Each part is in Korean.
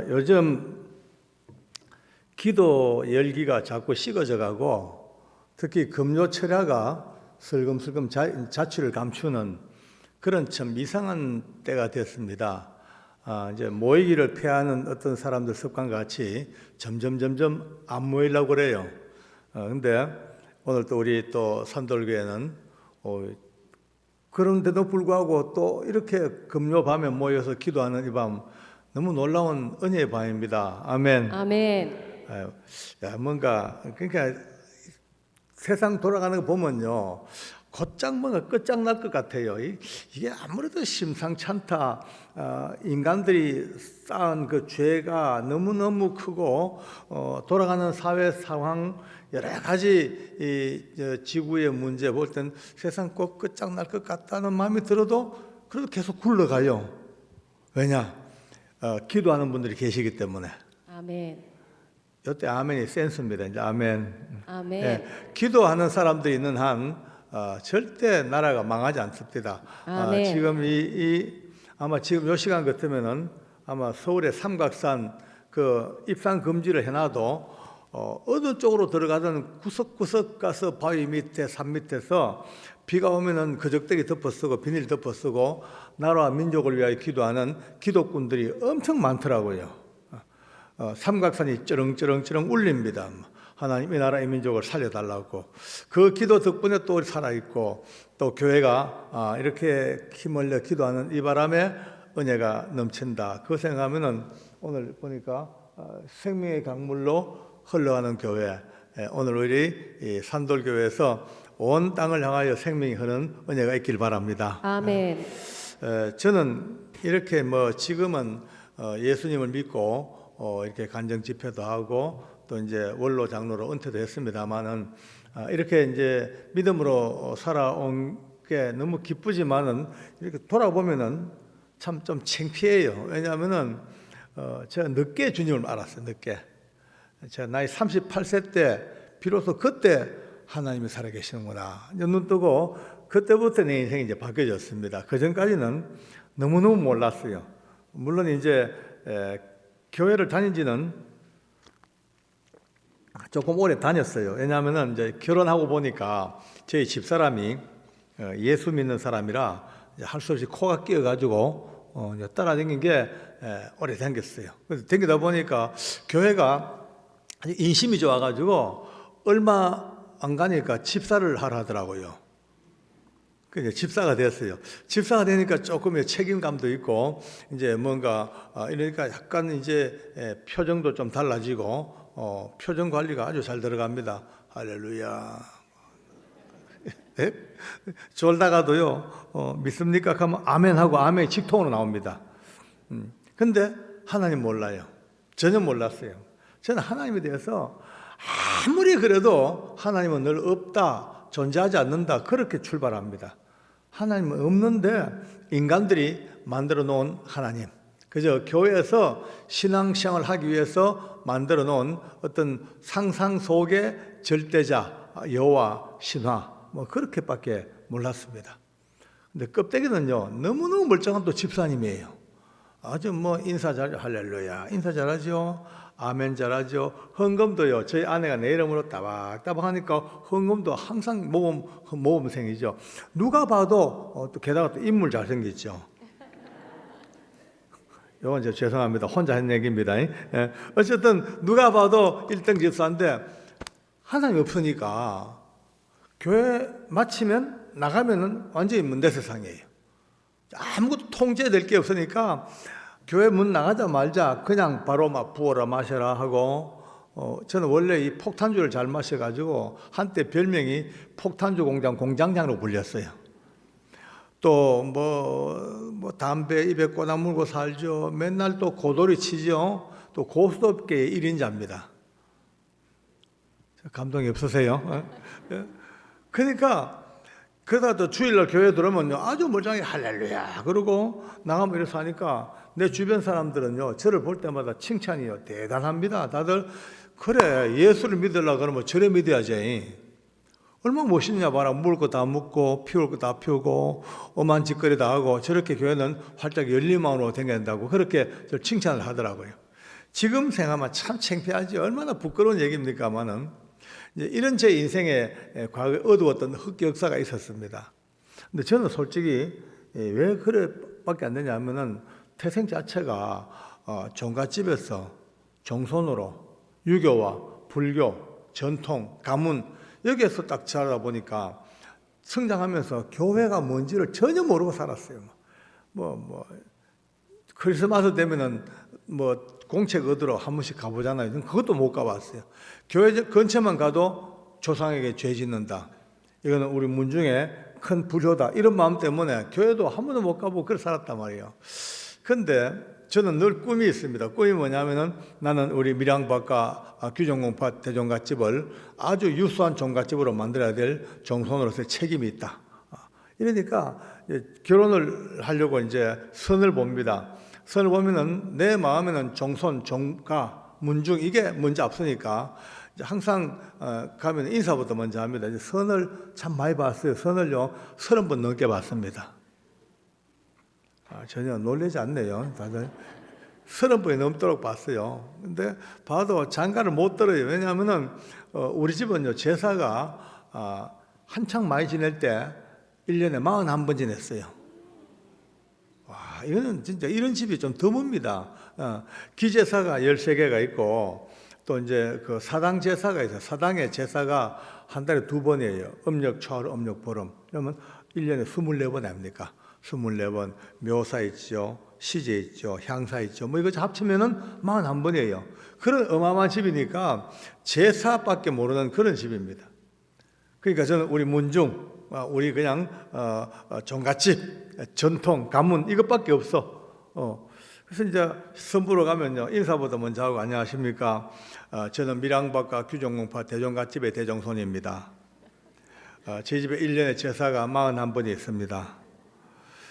요즘 기도 열기가 자꾸 식어져 가고 특히 금요 철야가 슬금슬금 자취를 감추는 그런 참 이상한 때가 됐습니다. 이제 모이기를 피하는 어떤 사람들 습관과 같이 점점 안 모이려고 그래요. 근데 오늘 또 우리 또 산돌교회는 그런데도 불구하고 또 이렇게 금요 밤에 모여서 기도하는 이 밤 너무 놀라운 은혜의 밤입니다. 아멘. 아멘. 뭔가 그러니까 세상 돌아가는 거 보면요, 곧장 뭔가 끝장날 것 같아요. 이게 아무래도 심상치 않다. 인간들이 쌓은 그 죄가 너무너무 크고 돌아가는 사회 상황 여러 가지 지구의 문제 볼 땐 세상 꼭 끝장날 것 같다는 마음이 들어도 그래도 계속 굴러가요. 왜냐? 기도하는 분들이 계시기 때문에. 아멘. 이때 아멘이 센스입니다. 이제 아멘. 아멘. 예, 기도하는 사람들이 있는 한 절대 나라가 망하지 않습니다. 아멘. 지금 아마 지금 이 시간 같으면은 아마 서울의 삼각산 그 입산 금지를 해놔도 어느 쪽으로 들어가든 구석구석 가서 바위 밑에 산 밑에서 비가 오면은 그적대기 덮어쓰고 비닐 덮어쓰고 나라와 민족을 위하여 기도하는 기독군들이 엄청 많더라고요. 삼각산이 쩌렁쩌렁 울립니다. 하나님 이 나라 이 민족을 살려달라고. 그 기도 덕분에 또 살아있고 또 교회가 이렇게 힘을 내 기도하는 이 바람에 은혜가 넘친다. 그거 생각하면은 오늘 보니까 생명의 강물로 흘러가는 교회, 오늘 우리 산돌교회에서 온 땅을 향하여 생명이 흐르는 은혜가 있길 바랍니다. 아멘. 저는 이렇게 지금은 예수님을 믿고 이렇게 간정 집회도 하고 또 이제 원로 장로로 은퇴도 했습니다만은 이렇게 이제 믿음으로 살아온 게 너무 기쁘지만은 이렇게 돌아보면은 참 좀 창피해요. 왜냐하면은 제가 늦게 주님을 알았어요. 늦게. 제가 나이 38세 때 비로소 그때 하나님이 살아계시는구나. 눈 뜨고 그때부터 내 인생이 이제 바뀌어졌습니다. 그 전까지는 너무너무 몰랐어요. 물론 이제 교회를 다닌 지는 조금 오래 다녔어요. 왜냐하면은 이제 결혼하고 보니까 저희 집사람이 예수 믿는 사람이라 할 수 없이 코가 끼어가지고 따라다닌 게 오래 다녔어요. 그래서 다니다 보니까 교회가 인심이 좋아가지고 얼마 안 가니까 집사를 하라 하더라고요. 그래서 집사가 됐어요. 집사가 되니까 조금의 책임감도 있고 이제 뭔가 이러니까 약간 이제 표정도 좀 달라지고 표정 관리가 아주 잘 들어갑니다. 할렐루야. 졸다가도요 믿습니까? 하면 아멘하고 아멘이 직통으로 나옵니다. 근데 하나님 몰라요. 전혀 몰랐어요. 저는 하나님에 대해서 아무리 그래도 하나님은 늘 없다, 존재하지 않는다 그렇게 출발합니다. 하나님은 없는데 인간들이 만들어 놓은 하나님, 그저 교회에서 신앙생활을 하기 위해서 만들어 놓은 어떤 상상 속의 절대자, 여호와, 신화 그렇게밖에 몰랐습니다. 근데 껍데기는요 너무너무 멀쩡한 또 집사님이에요. 아주 인사 잘, 할렐루야, 인사 잘하죠. 아멘 잘하죠. 헌금도요 저희 아내가 내 이름으로 따박따박 하니까 헌금도 항상 모범생이죠. 누가 봐도 또 게다가 또 인물 잘생겼죠. 이건 이제 죄송합니다. 혼자 한 얘기입니다. 어쨌든 누가 봐도 1등 집사인데 하나님 없으니까 교회 마치면 나가면은 완전히 문대 세상이에요. 아무것도 통제될 게 없으니까 교회 문 나가자 말자 그냥 바로 막 부어라 마셔라 하고 저는 원래 이 폭탄주를 잘 마셔가지고 한때 별명이 폭탄주 공장장으로 불렸어요. 또 담배 입에 꽂아 물고 살죠. 맨날 또 고돌이 치죠. 또 고스톱계의 1인자입니다. 감동이 없으세요? 그러니까 그러다 또 주일날 교회 들어오면요 아주 멀쩡하게 할렐루야 그러고 나가면 이래서 하니까 내 주변 사람들은요 저를 볼 때마다 칭찬이요 대단합니다. 다들 그래 예수를 믿으려고 그러면 저래 믿어야지. 얼마나 멋있냐 봐라. 먹을 거 다 먹고 피울 거 다 피우고 엄한 짓거리 다 하고 저렇게 교회는 활짝 열린 마음으로 다닌다고 그렇게 저 칭찬을 하더라고요. 지금 생각하면 참 창피하지. 얼마나 부끄러운 얘기입니까마는 이제 이런 제 인생에 과거에 어두웠던 흑역사가 있었습니다. 근데 저는 솔직히 왜 그래밖에 안 되냐 하면은 태생 자체가 종갓집에서 정손으로 유교와 불교, 전통, 가문 여기에서 딱 자라다 보니까 성장하면서 교회가 뭔지를 전혀 모르고 살았어요. 크리스마스 되면은 공책 얻으러 한 번씩 가보잖아요. 그것도 못 가봤어요. 교회 근처만 가도 조상에게 죄 짓는다. 이거는 우리 문중의 큰 불효다. 이런 마음 때문에 교회도 한 번도 못 가보고 그렇게 살았단 말이에요. 근데 저는 늘 꿈이 있습니다. 꿈이 뭐냐면은 나는 우리 밀양박과 규정공파 대종갓집을 아주 유수한 종갓집으로 만들어야 될 정손으로서의 책임이 있다. 이러니까 결혼을 하려고 이제 선을 봅니다. 선을 보면은 내 마음에는 정손, 종가, 문중 이게 먼저 앞서니까 항상 가면 인사부터 먼저 합니다. 이제 선을 참 많이 봤어요. 선을요 30번 넘게 봤습니다. 전혀 놀라지 않네요. 다들 30번이 넘도록 봤어요. 근데 봐도 장가를 못 들어요. 왜냐하면은 우리 집은요 제사가 한창 많이 지낼 때 1년에 41번 지냈어요. 와, 이거는 진짜 이런 집이 좀 드뭅니다. 기제사가 13개가 있고 또 이제 그 사당 제사가 있어요. 사당의 제사가 한 달에 2번이에요. 음력, 초하루, 음력, 보름. 그러면 1년에 24번 아닙니까? 24번 묘사 있죠. 시제 있죠. 향사 있죠. 이거 합치면은 41번이에요. 그런 어마어마한 집이니까 제사밖에 모르는 그런 집입니다. 그러니까 저는 우리 문중, 우리 그냥 종갓집, 전통, 가문 이것밖에 없어. 그래서 이제 선부로 가면요 인사보다 먼저 하고 안녕하십니까? 저는 밀양박과 규정공파 대종갓집의 대종손입니다. 제 집에 1년에 제사가 41번이 있습니다.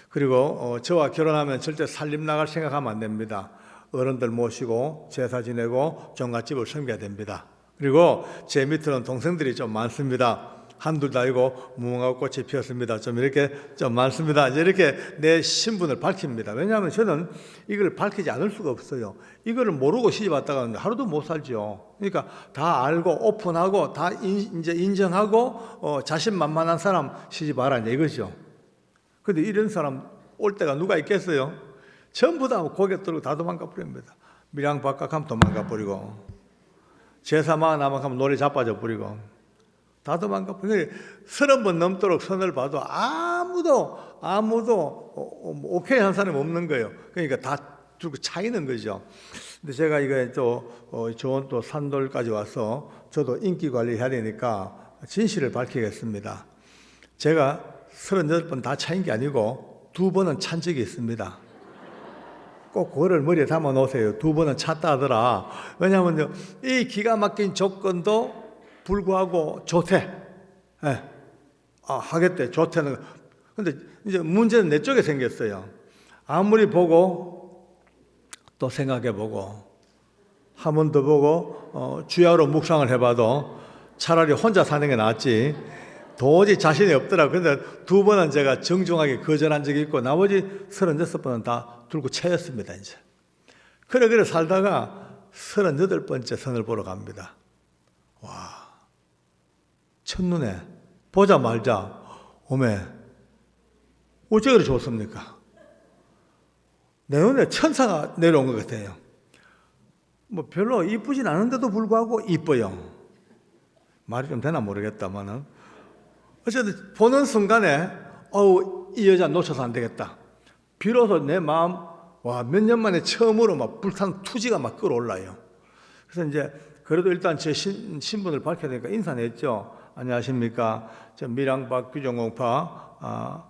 그리고 저와 결혼하면 절대 살림 나갈 생각하면 안 됩니다. 어른들 모시고 제사 지내고 종갓집을 섬겨야 됩니다. 그리고 제 밑으로는 동생들이 좀 많습니다. 한둘도 아니고 무궁화 꽃이 피었습니다. 좀 이렇게 좀 많습니다. 이렇게 내 신분을 밝힙니다. 왜냐하면 저는 이걸 밝히지 않을 수가 없어요. 이거를 모르고 시집 왔다가 하루도 못 살죠. 그러니까 다 알고 오픈하고 다 이제 인정하고 자신만만한 사람 시집 와라 이거죠. 근데 이런 사람 올 때가 누가 있겠어요? 전부 다 고개 들고 다 도망가 버립니다. 밀양박각 하면 도망가 버리고 제사만 하면 노래 자빠져 버리고 다 도망가 버리고 30번 넘도록 선을 봐도 아무도 오케이 한 사람이 없는 거예요. 그러니까 다 들고 차이는 거죠. 근데 제가 이거 좋은 또 산돌까지 와서 저도 인기 관리해야 되니까 진실을 밝히겠습니다. 제가 38번 다 차인 게 아니고 2번은 찬 적이 있습니다. 꼭 그거를 머리에 담아 놓으세요. 2번은 찼다 하더라. 왜냐하면 이 기가 막힌 조건도 불구하고 좋대. 예. 하겠대. 좋대는. 근데 이제 문제는 내 쪽에 생겼어요. 아무리 보고 또 생각해 보고 한 번 더 보고 주야로 묵상을 해봐도 차라리 혼자 사는 게 낫지. 도저히 자신이 없더라고요. 근데 2번은 제가 정중하게 거절한 적이 있고 나머지 36번은 다 들고 채였습니다. 이제. 그래 살다가 38번째 선을 보러 갑니다. 와, 첫눈에 보자마자 오메 어째 그리 좋습니까? 내 눈에 천사가 내려온 것 같아요. 별로 이쁘진 않은데도 불구하고 이뻐요. 말이 좀 되나 모르겠다마는 어쨌든 보는 순간에 이 여자 놓쳐서 안 되겠다. 비로소 내 마음 몇 년 만에 처음으로 막 불탄 투지가 막 끌어올라요. 그래서 이제 그래도 일단 제 신분을 밝혀야 되니까 인사는 했죠. 안녕하십니까? 저 밀양박 규정공파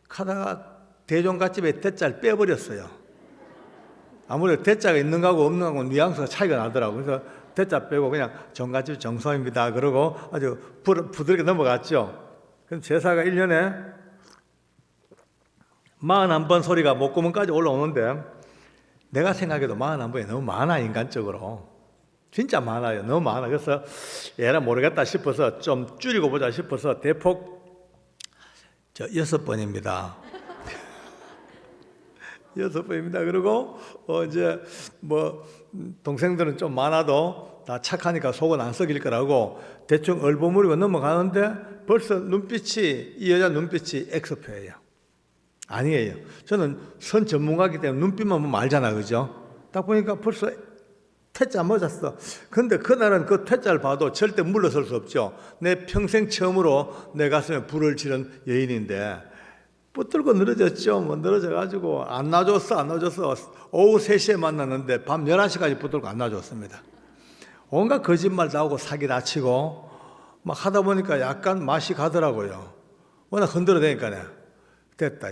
가다가 대종갓집에 대자를 빼버렸어요. 아무래도 대자가 있는 거하고 없는 거하고 뉘앙스가 차이가 나더라고요. 그래서 대자 빼고 그냥 종갓집 정소입니다. 그러고 아주 부드럽게 넘어갔죠. 그럼 제사가 1년에 41번 소리가 목구멍까지 올라오는데 내가 생각해도 41번이 너무 많아 인간적으로. 진짜 많아요. 너무 많아. 그래서 얘는 모르겠다 싶어서 좀 줄이고 보자 싶어서 대폭 6번입니다. 6번입니다. 그리고 이제 뭐 동생들은 좀 많아도 다 착하니까 속은 안 썩일 거라고 대충 얼버무리고 넘어가는데 벌써 눈빛이, 이 여자 눈빛이 엑스표예요. 아니에요. 저는 선 전문가이기 때문에 눈빛만 보면 알잖아, 그죠? 딱 보니까 벌써 퇴짜 맞았어. 근데 그날은 그 퇴짜를 봐도 절대 물러설 수 없죠. 내 평생 처음으로 내 가슴에 불을 지른 여인인데 붙들고 늘어졌죠. 뭐 늘어져가지고 안 놔줬어. 오후 3시에 만났는데 밤 11시까지 붙들고 안 놔줬습니다. 온갖 거짓말 나오고 사기 다치고 막 하다 보니까 약간 맛이 가더라고요. 워낙 흔들어대니까요. 됐다,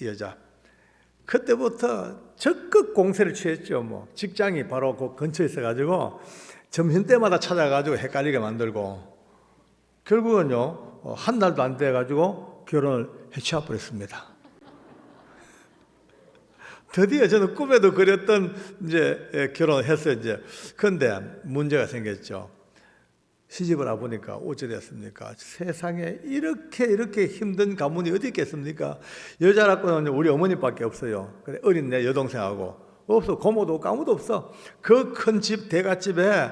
이 여자. 그때부터 적극 공세를 취했죠. 뭐 직장이 바로 그 근처에 있어가지고 점심때마다 찾아가지고 헷갈리게 만들고 결국은요 한 달도 안 돼가지고 결혼을 해치워버렸습니다. 드디어 저는 꿈에도 그렸던 이제 결혼을 했어요. 이제 그런데 문제가 생겼죠. 시집을 와보니까 어찌 됐습니까? 세상에 이렇게 힘든 가문이 어디 있겠습니까? 여자라고는 우리 어머니밖에 없어요. 그래, 어린 내 여동생하고 없어. 고모도 없고 아무도 없어. 그 큰 집 대갓집에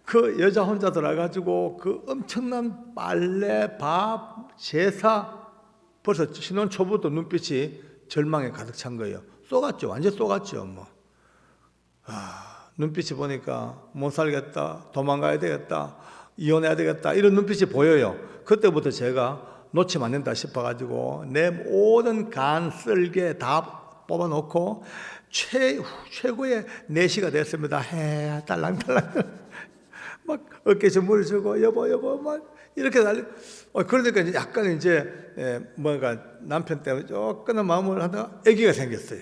그 여자 혼자 들어가지고 그 엄청난 빨래, 밥, 제사, 벌써 신혼 초부터 눈빛이 절망에 가득 찬 거예요. 쏘갔죠. 완전 쏘갔죠. 뭐. 눈빛이 보니까 못 살겠다. 도망가야 되겠다. 이혼해야 되겠다. 이런 눈빛이 보여요. 그때부터 제가 놓치면 안 된다 싶어가지고 내 모든 간, 쓸개 다 뽑아놓고 최고의 내시가 됐습니다. 딸랑딸랑 막 어깨에 물을 주고 여보 막 이렇게 달리. 그러니까 이제 약간 이제 뭔가 남편 때문에 조금은 마음을 하다가 아기가 생겼어요.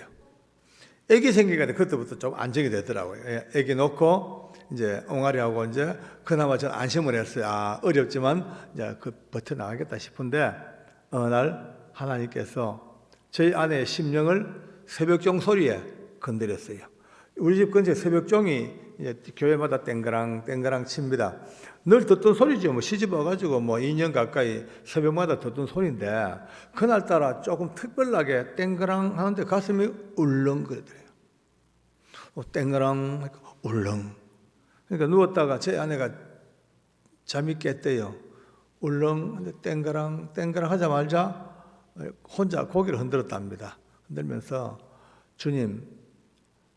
아기 생기니까 그때부터 좀 안정이 되더라고요. 아기 놓고 이제 옹알이하고 이제 그나마 전 안심을 했어요. 어렵지만 이제 그 버텨 나가겠다 싶은데 어느 날 하나님께서 저희 아내의 심령을 새벽종 소리에 건드렸어요. 우리 집 근처에 새벽종이 이제 교회마다 땡그랑 칩니다. 늘 듣던 소리죠. 뭐 시집 와가지고 뭐 2년 가까이 새벽마다 듣던 소리인데 그날따라 조금 특별하게 땡그랑 하는데 가슴이 울렁거리더래요. 땡그랑 울렁. 그러니까 누웠다가 제 아내가 잠이 깼대요. 울렁 땡그랑 하자마자 혼자 고개를 흔들었답니다. 흔들면서 주님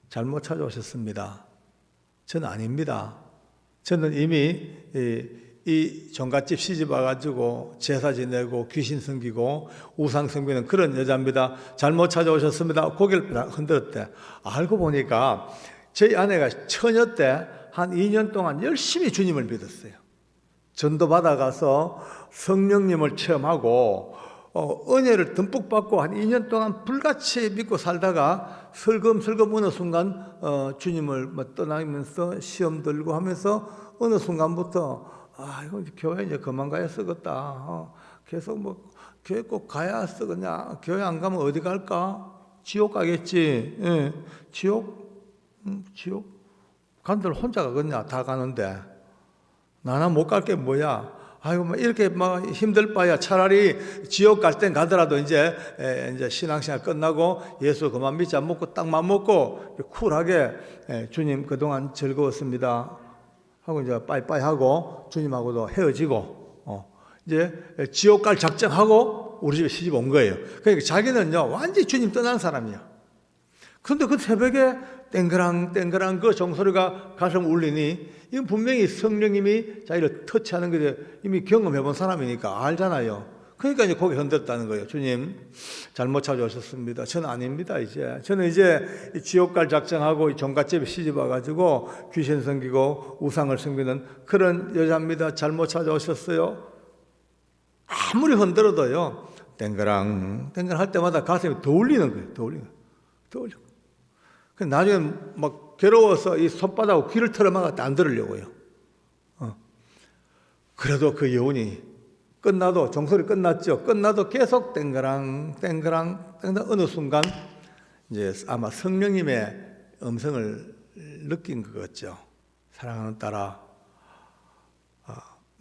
잘못 찾아오셨습니다. 저는 아닙니다. 저는 이미 이 종갓집 시집 와가지고 제사 지내고 귀신 섬기고 우상 섬기는 그런 여자입니다. 잘못 찾아오셨습니다. 고개를 흔들었대. 알고 보니까 저희 아내가 처녀 때 한 2년 동안 열심히 주님을 믿었어요. 전도 받아가서 성령님을 체험하고 은혜를 듬뿍 받고 한 2년 동안 불같이 믿고 살다가 슬금슬금 어느 순간 주님을 떠나면서 시험 들고 하면서 어느 순간부터 이거 교회 이제 그만 가야 쓰겠다. 계속 뭐 교회 꼭 가야 쓰겠냐. 교회 안 가면 어디 갈까? 지옥 가겠지. 예. 지옥? 지옥? 간들 혼자 가겠냐? 다 가는데 나는 못 갈 게 뭐야? 뭐 이렇게 막 힘들 바야 차라리 지옥 갈 땐 가더라도 이제 신앙생활 끝나고 예수 그만 믿자 먹고 딱 맘먹고 쿨하게 주님 그동안 즐거웠습니다 하고 이제 빠이빠이 하고 주님하고도 헤어지고 이제 지옥 갈 작정하고 우리 집에 시집 온 거예요. 그러니까 자기는요 완전히 주님 떠난 사람이야. 그런데 그 새벽에 땡그랑 그 종소리가 가슴 울리니 이건 분명히 성령님이 자기를 터치하는 게 이미 경험해 본 사람이니까 알잖아요. 그러니까 이제 고개 흔들었다는 거예요. 주님 잘못 찾아오셨습니다. 저는 아닙니다. 저는 이제 지옥 갈 작정하고 종갓집에 시집 와가지고 귀신 섬기고 우상을 섬기는 그런 여자입니다. 잘못 찾아오셨어요. 아무리 흔들어도요 땡그랑 할 때마다 가슴이 더 울리는 거예요. 더 울리고. 나중에 막 괴로워서 이 손바닥으로 귀를 털어막았다 안 들으려고요. 그래도 그 여운이 끝나도 종소리 끝났죠. 끝나도 계속 땡그랑 어느 순간 이제 아마 성령님의 음성을 느낀 것 같죠. 사랑하는 딸아,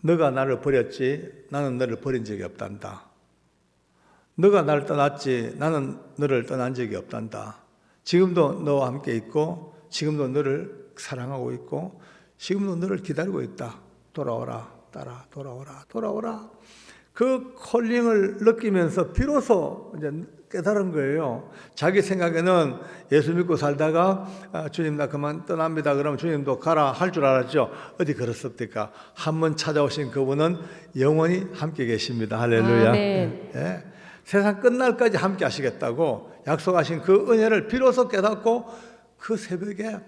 너가 나를 버렸지 나는 너를 버린 적이 없단다. 너가 나를 떠났지 나는 너를 떠난 적이 없단다. 지금도 너와 함께 있고 지금도 너를 사랑하고 있고 지금도 너를 기다리고 있다. 돌아오라 딸아, 돌아오라, 돌아오라. 그 콜링을 느끼면서 비로소 이제 깨달은 거예요. 자기 생각에는 예수 믿고 살다가 주님 나 그만 떠납니다. 그러면 주님도 가라 할 줄 알았죠. 어디 그렇습니까? 한 번 찾아오신 그분은 영원히 함께 계십니다. 할렐루야. 예. 세상 끝날까지 함께 하시겠다고 약속하신 그 은혜를 비로소 깨닫고 그 새벽에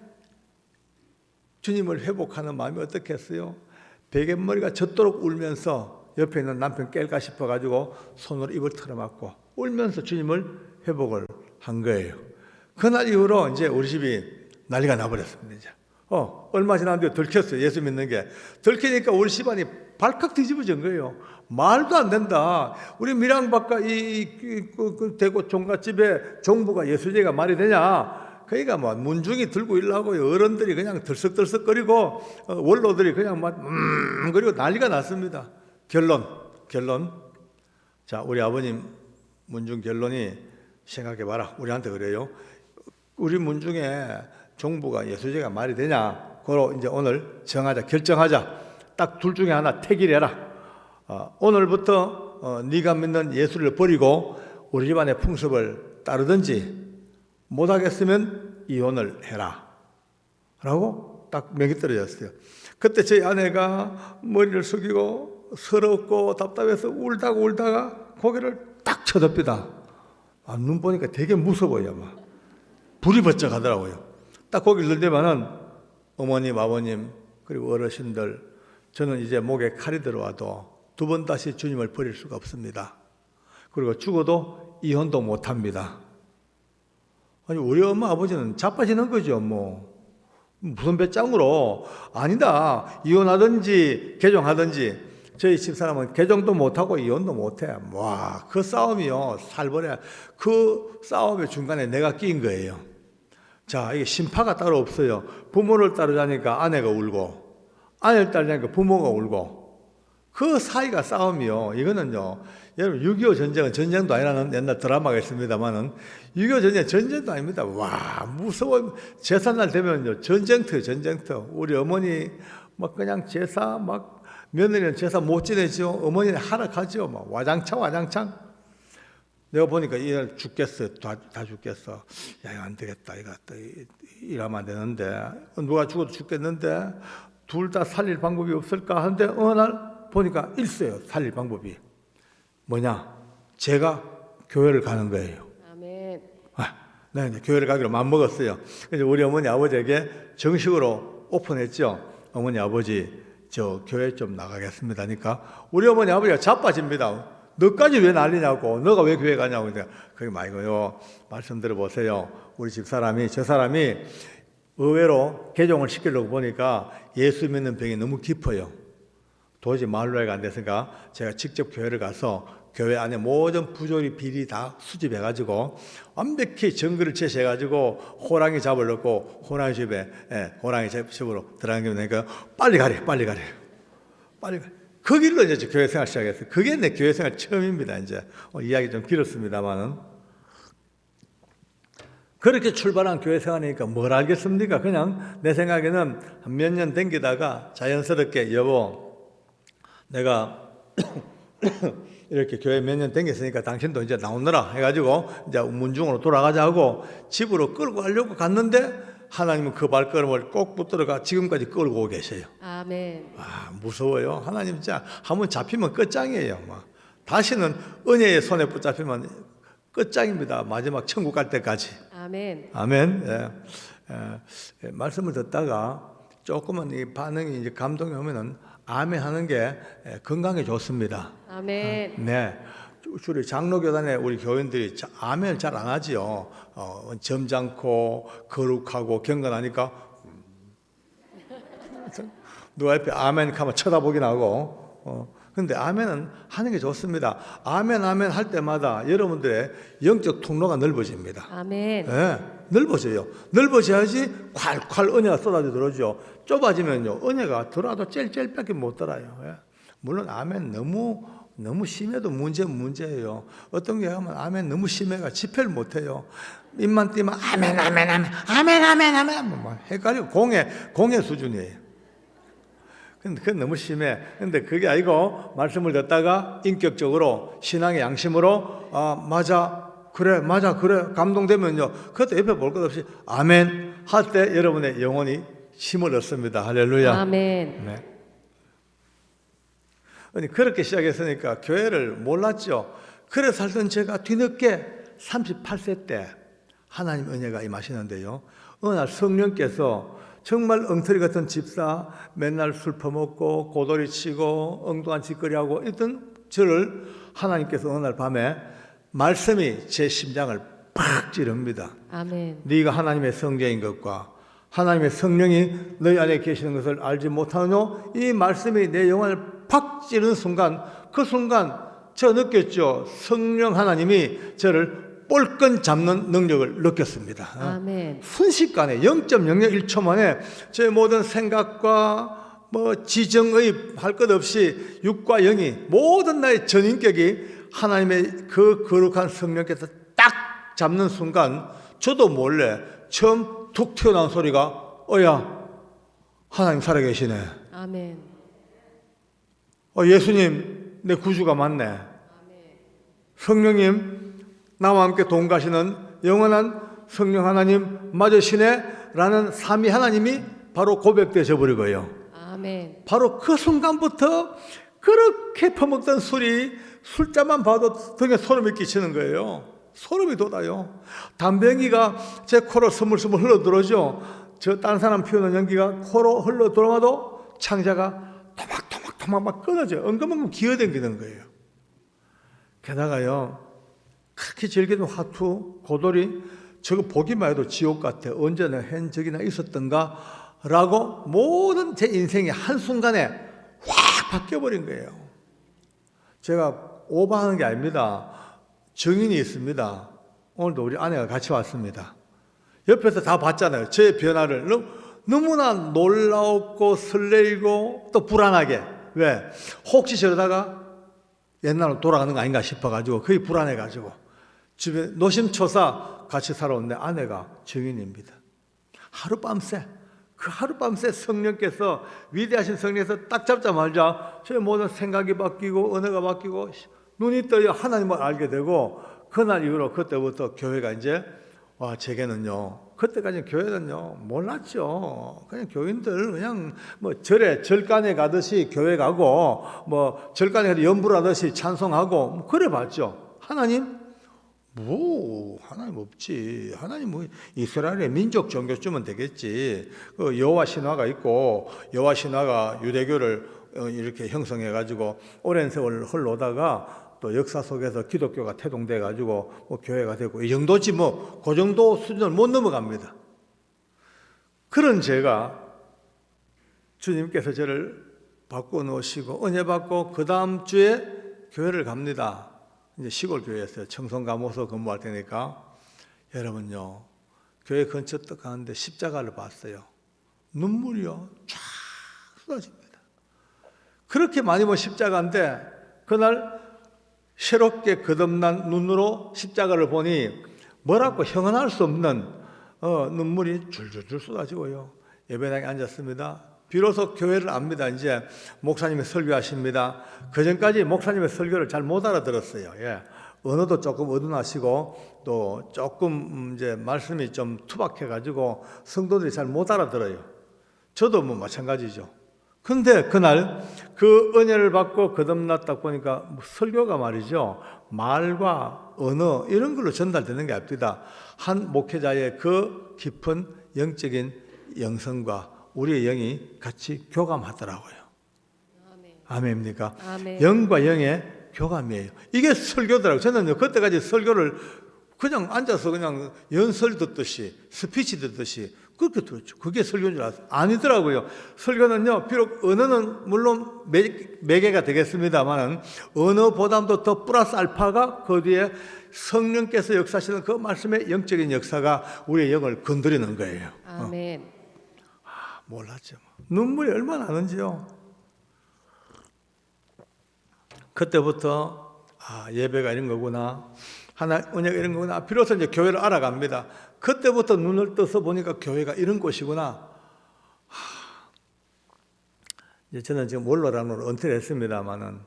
주님을 회복하는 마음이 어떻겠어요? 베갯머리가 젖도록 울면서 옆에 있는 남편 깰까 싶어가지고 손으로 입을 틀어막고 울면서 주님을 회복을 한 거예요. 그날 이후로 이제 우리 집이 난리가 나버렸습니다. 이제. 얼마 지났는데 들켰어요. 예수 믿는 게. 들키니까 우리 집안이 발칵 뒤집어진 거예요. 말도 안 된다. 우리 밀양박과 그 대구 종갓집에 종부가 예수제가 말이 되냐. 그러니까 뭐 문중이 들고 일하고 어른들이 그냥 들썩들썩거리고 원로들이 그냥 막 그리고 난리가 났습니다. 결론. 자, 우리 아버님 문중 결론이 생각해봐라. 우리한테 그래요. 우리 문중에 종부가 예수제가 말이 되냐. 그로 이제 오늘 정하자, 결정하자. 딱 둘 중에 하나 택일해라. 오늘부터 네가 믿는 예수를 버리고 우리 집안의 풍습을 따르든지 못하겠으면 이혼을 해라 라고 딱 명이 떨어졌어요. 그때 저희 아내가 머리를 숙이고 서럽고 답답해서 울다가 고개를 딱 쳐다봅니다. 눈 보니까 되게 무서워요. 막 불이 번쩍 하더라고요. 딱 고개를 들더만은 어머님, 아버님 그리고 어르신들, 저는 이제 목에 칼이 들어와도 두 번 다시 주님을 버릴 수가 없습니다. 그리고 죽어도 이혼도 못합니다. 아니 우리 엄마 아버지는 자빠지는 거죠. 뭐 무슨 배짱으로. 아니다. 이혼하든지 개종하든지. 저희 집사람은 개종도 못하고 이혼도 못해. 와, 그 싸움이요 살벌해. 그 싸움의 중간에 내가 끼인 거예요. 자, 이게 심파가 따로 없어요. 부모를 따르자니까 아내가 울고 아내를 따르자니까 부모가 울고 그 사이가 싸움이요. 이거는요, 여러분 6.25 전쟁은 전쟁도 아니라는 옛날 드라마가 있습니다만은 6.25 전쟁 전쟁도 아닙니다. 와, 무서워. 제사날 되면요 전쟁터. 우리 어머니 막 그냥 제사 막 며느리는 제사 못 지내죠. 어머니는 하락하죠. 막 와장창. 내가 보니까 이날 죽겠어. 다 죽겠어. 야, 이거 안 되겠다. 이거 이러면 안 되는데 누가 죽어도 죽겠는데 둘 다 살릴 방법이 없을까 하는데 어느 날 보니까 있어요. 살릴 방법이. 뭐냐? 제가 교회를 가는 거예요. 아멘. 네, 이제 교회를 가기로 마음먹었어요. 그래서 우리 어머니 아버지에게 정식으로 오픈했죠. 어머니 아버지 저 교회 좀 나가겠습니다 하니까 우리 어머니 아버지가 자빠집니다. 너까지 왜 난리냐고. 너가 왜 교회 가냐고. 그게 말고요. 말씀 들어보세요. 우리 집사람이 저 사람이 의외로 개종을 시키려고 보니까 예수 믿는 병이 너무 깊어요. 도저히 말로 해가 안 됐으니까 제가 직접 교회를 가서 교회 안에 모든 부조리 비리 다 수집해가지고 완벽히 증거를 제시해가지고 호랑이 잡으려고 호랑이 집에 호랑이 집으로 들어가게 되니까 빨리 가래. 그 길로 이제 교회 생활 시작했어요. 그게 내 교회 생활 처음입니다. 이제 이야기 좀 길었습니다만은 그렇게 출발한 교회 생활이니까 뭘 알겠습니까? 그냥 내 생각에는 몇 년 댕기다가 자연스럽게 여보 내가 이렇게 교회 몇 년 댕겼으니까 당신도 이제 나오느라 해가지고 이제 문중으로 돌아가자고 집으로 끌고 가려고 갔는데 하나님은 그 발걸음을 꼭 붙들어가 지금까지 끌고 오고 계세요. 아멘. 무서워요. 하나님 진짜 한번 잡히면 끝장이에요. 다시는 은혜의 손에 붙잡히면 끝장입니다. 마지막 천국 갈 때까지. 아멘. 아멘. 말씀을 듣다가 조금은 이 반응이 이제 감동이 오면은 아멘 하는 게 건강에 좋습니다. 아멘. 네. 주로 장로교단에 우리 교인들이 아멘을 잘 안 하지요. 점잖고 거룩하고 경건하니까 누가 옆에 아멘 하면 쳐다보긴 하고 근데 아멘은 하는 게 좋습니다. 아멘, 아멘 할 때마다 여러분들의 영적 통로가 넓어집니다. 아멘. 예, 넓어져요. 넓어져야지 콸콸 은혜가 쏟아져 들어오죠. 좁아지면요, 은혜가 들어와도 찔찔밖에 못 들어요. 예. 물론 아멘 너무 심해도 문제예요. 어떤 게 하면 아멘 너무 심해가 집회를 못 해요. 입만 띄면 아멘, 아멘, 아멘, 아멘, 아멘, 아멘, 막 헷갈리고 공의 수준이에요. 근데 그건 너무 심해. 근데 그게 아니고 말씀을 듣다가 인격적으로 신앙의 양심으로 맞아, 그래, 감동되면요, 그것도 옆에 볼 것 없이 아멘 할 때 여러분의 영혼이 힘을 얻습니다. 할렐루야. 아멘. 네. 아니, 그렇게 시작했으니까 교회를 몰랐죠. 그래 살던 제가 뒤늦게 38세 때 하나님 은혜가 임하시는데요, 어느 날 성령께서 정말 엉터리 같은 집사, 맨날 술 퍼먹고 고돌이 치고 엉뚱한 짓거리하고 있던 저를 하나님께서 어느 날 밤에 말씀이 제 심장을 팍 찌릅니다. 아멘. 네가 하나님의 성자인 것과 하나님의 성령이 너희 안에 계시는 것을 알지 못하느뇨? 이 말씀이 내 영혼을 팍 찌르는 순간, 그 순간 제가 느꼈죠. 성령 하나님이 저를 볼건 잡는 능력을 느꼈습니다. 아멘. 순식간에 0.001초 만에 제 모든 생각과 지정의입 할 것 없이 육과 영이 모든 나의 전인격이 하나님의 그 거룩한 성령께서 딱 잡는 순간 저도 몰래 처음 툭 튀어나온 소리가 어야 하나님 살아계시네. 아멘. 예수님 내 구주가 맞네. 성령님 나와 함께 동가시는 영원한 성령 하나님 맞으시네 라는 삼위 하나님이 바로 고백되어져 버리고요. 아멘. 바로 그 순간부터 그렇게 퍼먹던 술자만 봐도 등에 소름이 끼치는 거예요. 소름이 돋아요. 담배연기가 제 코로 스물스물 흘러들어오죠. 저 다른 사람 피우는 연기가 코로 흘러들어와도 창자가 토막토막 막 끊어져요. 엉금엉금 기어댕기는 거예요. 게다가요, 그렇게 즐기는 화투, 고돌이, 저거 보기만 해도 지옥 같아. 언제나 한 적이나 있었던가? 라고 모든 제 인생이 한순간에 확 바뀌어버린 거예요. 제가 오버하는 게 아닙니다. 증인이 있습니다. 오늘도 우리 아내가 같이 왔습니다. 옆에서 다 봤잖아요. 제 변화를. 너무나 놀라웠고 설레이고 또 불안하게. 왜? 혹시 저러다가 옛날로 돌아가는 거 아닌가 싶어가지고 거의 불안해가지고 집에 노심초사 같이 살아온 내 아내가 증인입니다. 그 하룻밤새 성령께서, 위대하신 성령께서 딱 잡자마자 제 모든 생각이 바뀌고 언어가 바뀌고 눈이 떠요. 하나님을 알게 되고 그날 이후로 그때부터 교회가 이제 제게는요, 그때까지 교회는요 몰랐죠. 그냥 교인들 그냥 절간에 가듯이 교회 가고 절간에 가서 연불 하듯이 찬송하고 그래 봤죠. 하나님 없지. 하나님 이스라엘의 민족 종교쯤은 되겠지. 여호와 신화가 있고 여호와 신화가 유대교를 이렇게 형성해 가지고 오랜 세월 흘러오다가 또 역사 속에서 기독교가 태동돼 가지고 교회가 되고 이 정도지 그 정도 수준을 못 넘어갑니다. 그런 제가 주님께서 저를 바꿔 놓으시고 은혜 받고 그 다음 주에 교회를 갑니다. 이제 시골 교회였어요. 청송가모서 근무할 때니까. 여러분요, 교회 근처 딱 가는데 십자가를 봤어요. 눈물이요 쫙 쏟아집니다. 그렇게 많이 본 십자가인데 그날 새롭게 거듭난 눈으로 십자가를 보니 뭐라고 형언할 수 없는 눈물이 줄줄줄 쏟아지고요. 예배당에 앉았습니다. 비로소 교회를 압니다. 이제 목사님이 설교하십니다. 그전까지 목사님의 설교를 잘 못 알아들었어요. 예. 언어도 조금 어둔하시고 또 조금 이제 말씀이 좀 투박해가지고 성도들이 잘 못 알아들어요. 저도 마찬가지죠. 근데 그날 그 은혜를 받고 거듭났다 보니까 설교가 말이죠, 말과 언어 이런 걸로 전달되는 게 아닙니다. 한 목회자의 그 깊은 영적인 영성과 우리의 영이 같이 교감하더라고요. 아멘입니까? 아멘. 영과 영의 교감이에요. 이게 설교더라고요. 저는 그때까지 설교를 그냥 앉아서 그냥 연설 듣듯이 스피치 듣듯이 그렇게 들었죠. 그게 설교인 줄 알았어요. 아니더라고요. 설교는요, 비록 언어는 물론 매개가 되겠습니다만 언어보다도 더 플러스 알파가 그 뒤에 성령께서 역사하시는 그 말씀의 영적인 역사가 우리의 영을 건드리는 거예요. 아멘. 몰랐죠. 눈물이 얼마나 나는지요. 그때부터 예배가 이런 거구나, 하나 은혜가 이런 거구나. 비로소 이제 교회를 알아갑니다. 그때부터 눈을 떠서 보니까 교회가 이런 곳이구나. 이제 저는 지금 원로라는 은퇴를 했습니다만은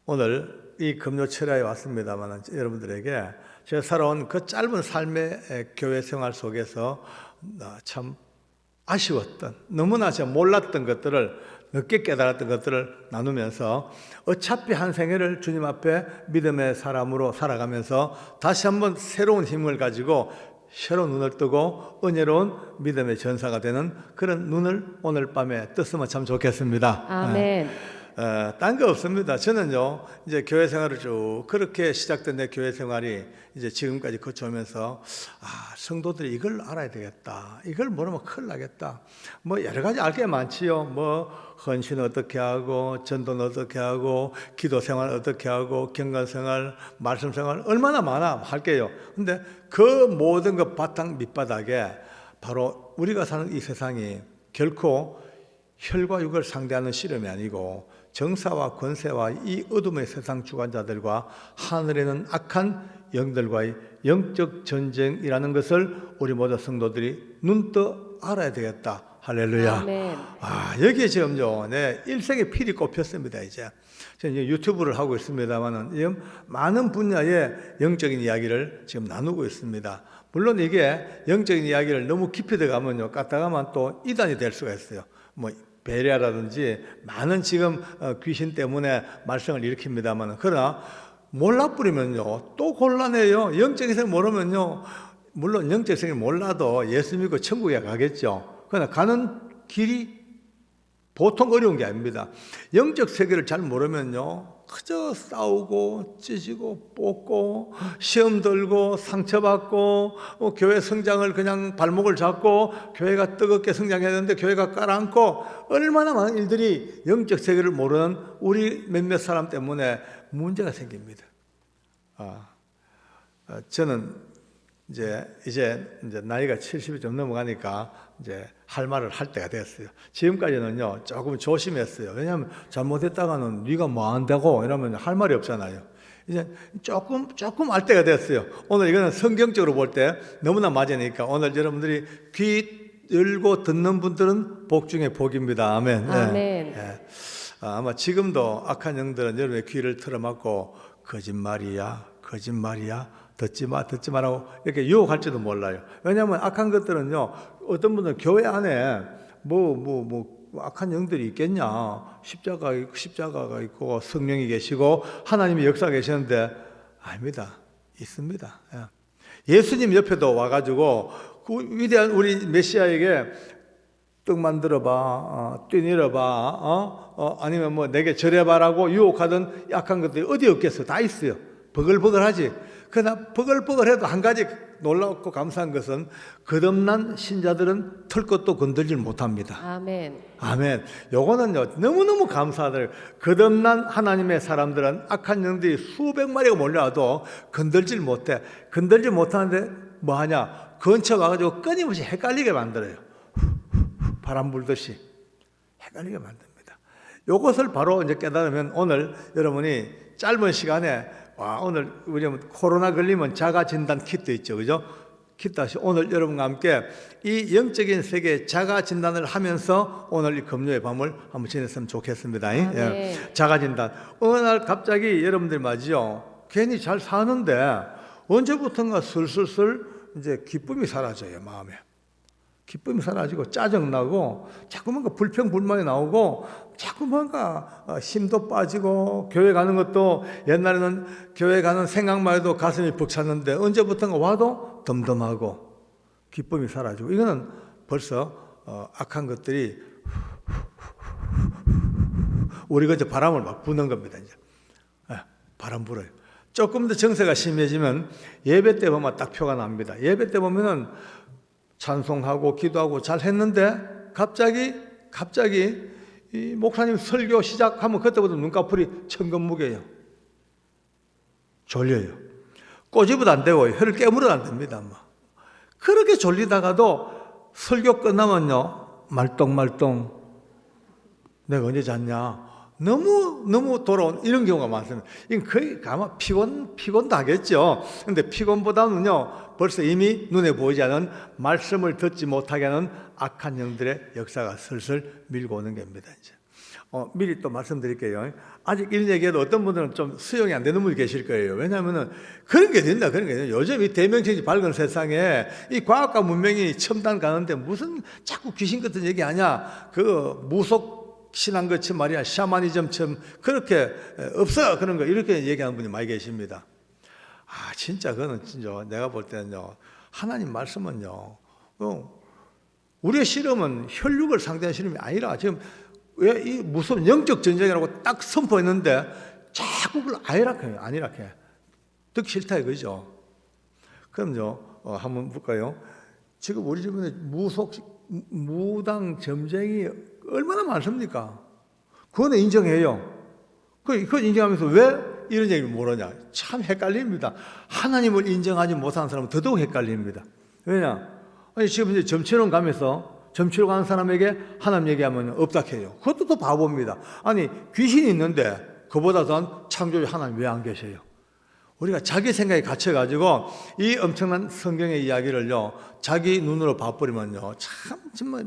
오늘 이 금요철야에 왔습니다만은 여러분들에게 제가 살아온 그 짧은 삶의 교회 생활 속에서 참 아쉬웠던, 너무나 제가 몰랐던 것들을, 늦게 깨달았던 것들을 나누면서 어차피 한 생애를 주님 앞에 믿음의 사람으로 살아가면서 다시 한번 새로운 힘을 가지고 새로운 눈을 뜨고 은혜로운 믿음의 전사가 되는 그런 눈을 오늘 밤에 떴으면 참 좋겠습니다. 아멘. 딴 거 없습니다. 저는요, 이제 교회 생활을 쭉 그렇게 시작된 내 교회 생활이 이제 지금까지 거쳐오면서, 성도들이 이걸 알아야 되겠다. 이걸 모르면 큰일 나겠다. 뭐 여러 가지 알 게 많지요. 뭐 헌신 어떻게 하고, 전도는 어떻게 하고, 기도 생활 어떻게 하고, 경건 생활, 말씀 생활 얼마나 많아 할게요. 근데 그 모든 것 바탕 밑바닥에 바로 우리가 사는 이 세상이 결코 혈과 육을 상대하는 씨름이 아니고 정사와 권세와 이 어둠의 세상 주관자들과 하늘에는 악한 영들과의 영적 전쟁이라는 것을 우리 모두 성도들이 눈떠 알아야 되겠다. 할렐루야. 아멘. 여기에 지금요, 내 일생의 필이 꼽혔습니다. 이제 저는 유튜브를 하고 있습니다만은 지금 많은 분야의 영적인 이야기를 지금 나누고 있습니다. 물론 이게 영적인 이야기를 너무 깊이 들어가면요, 까딱하면 또 이단이 될 수가 있어요. 뭐 베레아라든지 많은 지금 귀신 때문에 말썽을 일으킵니다만, 그러나 몰라버리면요 또 곤란해요. 영적인 생 모르면요, 물론 영적인 생을 몰라도 예수 믿고 천국에 가겠죠. 그러나 가는 길이 보통 어려운 게 아닙니다. 영적 세계를 잘 모르면요, 그저 싸우고 찢고 뽑고 시험 들고 상처받고 교회 성장을 그냥 발목을 잡고 교회가 뜨겁게 성장해야 되는데 교회가 깔아앉고, 얼마나 많은 일들이 영적 세계를 모르는 우리 몇몇 사람 때문에 문제가 생깁니다. 저는 이제 나이가 70이 좀 넘어가니까 이제 할 말을 할 때가 됐어요. 지금까지는요 조금 조심했어요. 왜냐하면 잘못했다가는 네가 뭐 한다고 이러면 할 말이 없잖아요. 이제 조금 알 때가 됐어요. 오늘 이거는 성경적으로 볼 때 너무나 맞으니까 오늘 여러분들이 귀 열고 듣는 분들은 복 중에 복입니다. 아멘. 아멘. 아마 지금도 악한 영들은 여러분의 귀를 틀어막고 거짓말이야 듣지 마라고 이렇게 유혹할지도 몰라요. 왜냐하면 악한 것들은요, 어떤 분들은 교회 안에 악한 영들이 있겠냐, 십자가가 있고 성령이 계시고 하나님이 역사 계시는데, 아닙니다. 있습니다. 예수님 옆에도 와가지고 그 위대한 우리 메시아에게 떡 만들어봐, 뛰내려봐, 아니면 뭐 내게 절해봐라고 유혹하던 약한 것들이 어디 없겠어? 다 있어요. 버글버글하지. 그러나 버글버글해도 한 가지 놀랍고 감사한 것은 거듭난 신자들은 털 것도 건들질 못합니다. 아멘. 아멘. 요거는요 너무너무 감사하들. 거듭난 하나님의 사람들은 악한 영들이 수백 마리가 몰려와도 건들질 못해. 건들질 못하는데 뭐하냐? 근처 와가지고 끊임없이 헷갈리게 만들어요. 바람 불듯이 헷갈리게 만듭니다. 요것을 바로 이제 깨달으면 오늘 여러분이 짧은 시간에, 오늘 우리 코로나 걸리면 자가 진단 키트 있죠, 그죠? 키트 하시. 오늘 여러분과 함께 이 영적인 세계 자가 진단을 하면서 오늘 이 금요의 밤을 한번 지냈으면 좋겠습니다. 자가 진단. 어느 날 갑자기 여러분들 말이죠, 괜히 잘 사는데 언제부턴가 슬슬 이제 기쁨이 사라져요. 마음에 기쁨이 사라지고 짜증나고 자꾸 뭔가 불평불만이 나오고 자꾸 뭔가 힘도 빠지고, 교회 가는 것도 옛날에는 교회 가는 생각만 해도 가슴이 벅찼는데 언제부턴가 와도 덤덤하고 기쁨이 사라지고, 이거는 벌써 악한 것들이 우리가 이제 바람을 막 부는 겁니다. 이제 바람 불어요. 조금 더 정세가 심해지면 예배 때 보면 딱 표가 납니다. 예배 때 보면은 찬송하고 기도하고 잘 했는데 갑자기 이 목사님 설교 시작하면 그때부터 눈꺼풀이 천근무게예요. 졸려요. 꼬집어도 안 되고 혀를 깨물어도 안 됩니다. 그렇게 졸리다가도 설교 끝나면요, 말똥말똥 내가 언제 잤냐, 너무 돌아온 이런 경우가 많습니다. 이건 거의 아마 피곤도 하겠죠. 근데 피곤보다는요, 벌써 이미 눈에 보이지 않은 말씀을 듣지 못하게 하는 악한 영들의 역사가 슬슬 밀고 오는 겁니다. 이제 미리 또 말씀드릴게요. 아직 이런 얘기해도 어떤 분들은 좀 수용이 안 되는 분이 계실 거예요. 왜냐하면은 그런 게 된다. 요즘 이 대명칭이 밝은 세상에 이 과학과 문명이 첨단 가는데 무슨 자꾸 귀신 같은 얘기 하냐. 그 무속 신앙같이 말이야, 샤머니즘처럼 그렇게 없어 그런 거 이렇게 얘기하는 분이 많이 계십니다. 진짜 그거는 진짜 내가 볼 때는요, 하나님 말씀은요, 우리의 실험은 혈육을 상대한 실험이 아니라 지금 왜 이 무슨 영적 전쟁이라고 딱 선포했는데 자꾸 그걸 아니라고 해. 듣기 싫다 이거죠. 그럼요, 한번 볼까요? 지금 우리 주변에 무당 점쟁이 얼마나 많습니까? 그거는 인정해요. 그건 인정하면서 왜 이런 얘기를 모르냐? 참 헷갈립니다. 하나님을 인정하지 못하는 사람은 더더욱 헷갈립니다. 왜냐? 지금 이제 점치러 가면서 점치러 가는 사람에게 하나님 얘기하면 없다 해요. 그것도 또 바보입니다. 귀신이 있는데 그보다 더 창조주 하나님 왜 안 계세요? 우리가 자기 생각에 갇혀가지고 이 엄청난 성경의 이야기를요, 자기 눈으로 봐버리면요, 참 정말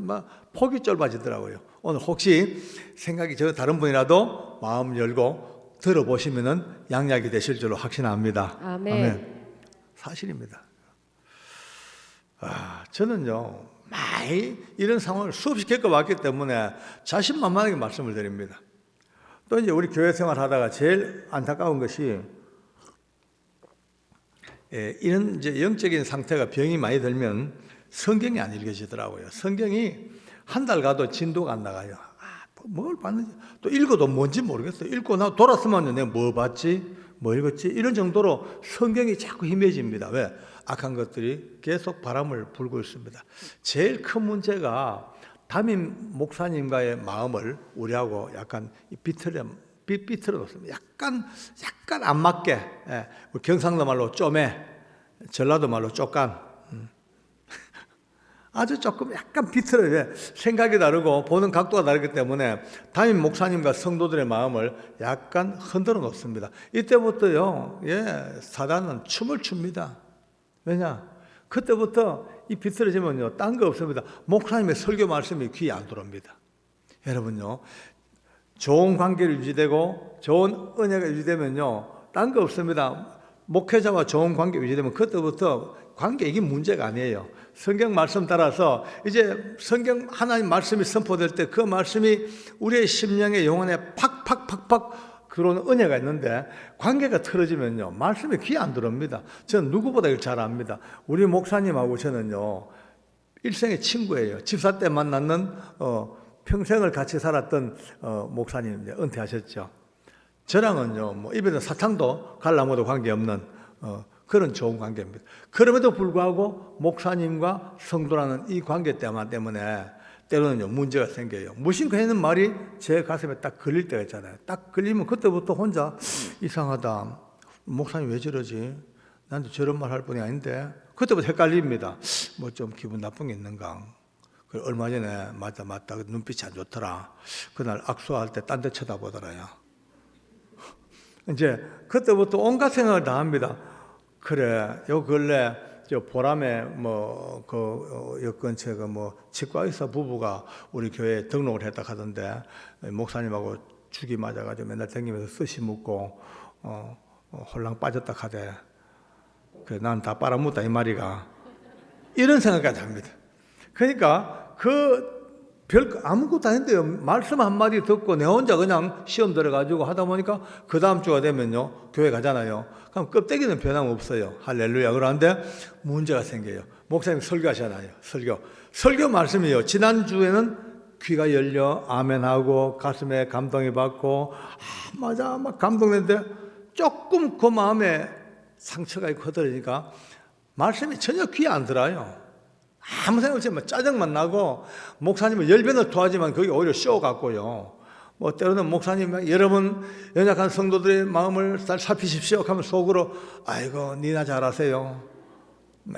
폭이 좁아지더라고요. 오늘 혹시 생각이 저 다른 분이라도 마음 열고 들어보시면은 양약이 되실 줄로 확신합니다. 아멘. 사실입니다. 저는요, 많이 이런 상황을 수없이 겪어왔기 때문에 자신만만하게 말씀을 드립니다. 또 이제 우리 교회 생활 하다가 제일 안타까운 것이, 이런 이제 영적인 상태가 병이 많이 들면 성경이 안 읽어지더라고요. 성경이 한 달 가도 진도가 안 나가요. 뭘 봤는지 또 읽어도 뭔지 모르겠어요. 읽고 나 돌았으면 내가 뭐 봤지, 뭐 읽었지, 이런 정도로 성경이 자꾸 희미해집니다. 왜? 악한 것들이 계속 바람을 불고 있습니다. 제일 큰 문제가 담임 목사님과의 마음을 우리하고 약간 비틀어 놓습니다. 약간 안 맞게, 우리 경상도 말로 쪼매, 전라도 말로 쪽간, 아주 조금 약간 비틀어요. 생각이 다르고 보는 각도가 다르기 때문에 담임 목사님과 성도들의 마음을 약간 흔들어 놓습니다. 이때부터요, 사단은 춤을 춥니다. 왜냐? 그때부터 이 비틀어지면요, 딴 거 없습니다. 목사님의 설교 말씀이 귀에 안 들어옵니다. 여러분요, 좋은 관계를 유지되고 좋은 은혜가 유지되면요, 딴 거 없습니다. 목회자와 좋은 관계 유지되면 그때부터 관계 이게 문제가 아니에요. 성경 말씀 따라서 이제 성경 하나님 말씀이 선포될 때 그 말씀이 우리의 심령의 영혼에 팍팍팍팍 그런 은혜가 있는데 관계가 틀어지면요, 말씀이 귀에 안 들어옵니다. 저는 누구보다 이걸 잘 압니다. 우리 목사님하고 저는요, 일생의 친구예요. 집사 때 만났는 평생을 같이 살았던 목사님, 이제 은퇴하셨죠. 저랑은요, 입에서 사탕도 갈라먹어도 관계없는 그런 좋은 관계입니다. 그럼에도 불구하고 목사님과 성도라는 이 관계 때문에 때로는요, 문제가 생겨요. 무심코 하는 말이 제 가슴에 딱 걸릴 때가 있잖아요. 딱 걸리면 그때부터 혼자 이상하다. 목사님 왜 저러지? 나한테 저런 말 할 분이 아닌데. 그때부터 헷갈립니다. 뭐 좀 기분 나쁜 게 있는가? 얼마 전에 맞다 눈빛이 안 좋더라. 그날 악수할 때 딴 데 쳐다보더라요. 이제 그때부터 온갖 생각을 다 합니다. 그래, 요 근래 저 보람에 요 근처에 치과 의사 부부가 우리 교회에 등록을 했다 하던데 목사님하고 죽이 맞아가지고 맨날 댕기면서 스시 묻고 홀랑 빠졌다 하대. 그래, 난 다 빨아묻다 이 말이가. 이런 생각까지 합니다. 그러니까 아무것도 아닌데요. 말씀 한마디 듣고 내 혼자 그냥 시험 들어가지고 하다 보니까 그 다음 주가 되면요, 교회 가잖아요. 그럼 껍데기는 변함없어요. 할렐루야. 그런데 문제가 생겨요. 목사님 설교하잖아요. 설교 말씀이요, 지난주에는 귀가 열려 아멘하고 가슴에 감동이 받고 맞아 막 감동했는데 조금 그 마음에 상처가 있고 흐드러지니까 말씀이 전혀 귀에 안 들어요. 아무 생각 없이 짜증만 나고 목사님은 열변을 토하지만 그게 오히려 쇼 같고요. 뭐 때로는 목사님 여러분 연약한 성도들의 마음을 살피십시오 하면 속으로 아이고 니나 잘하세요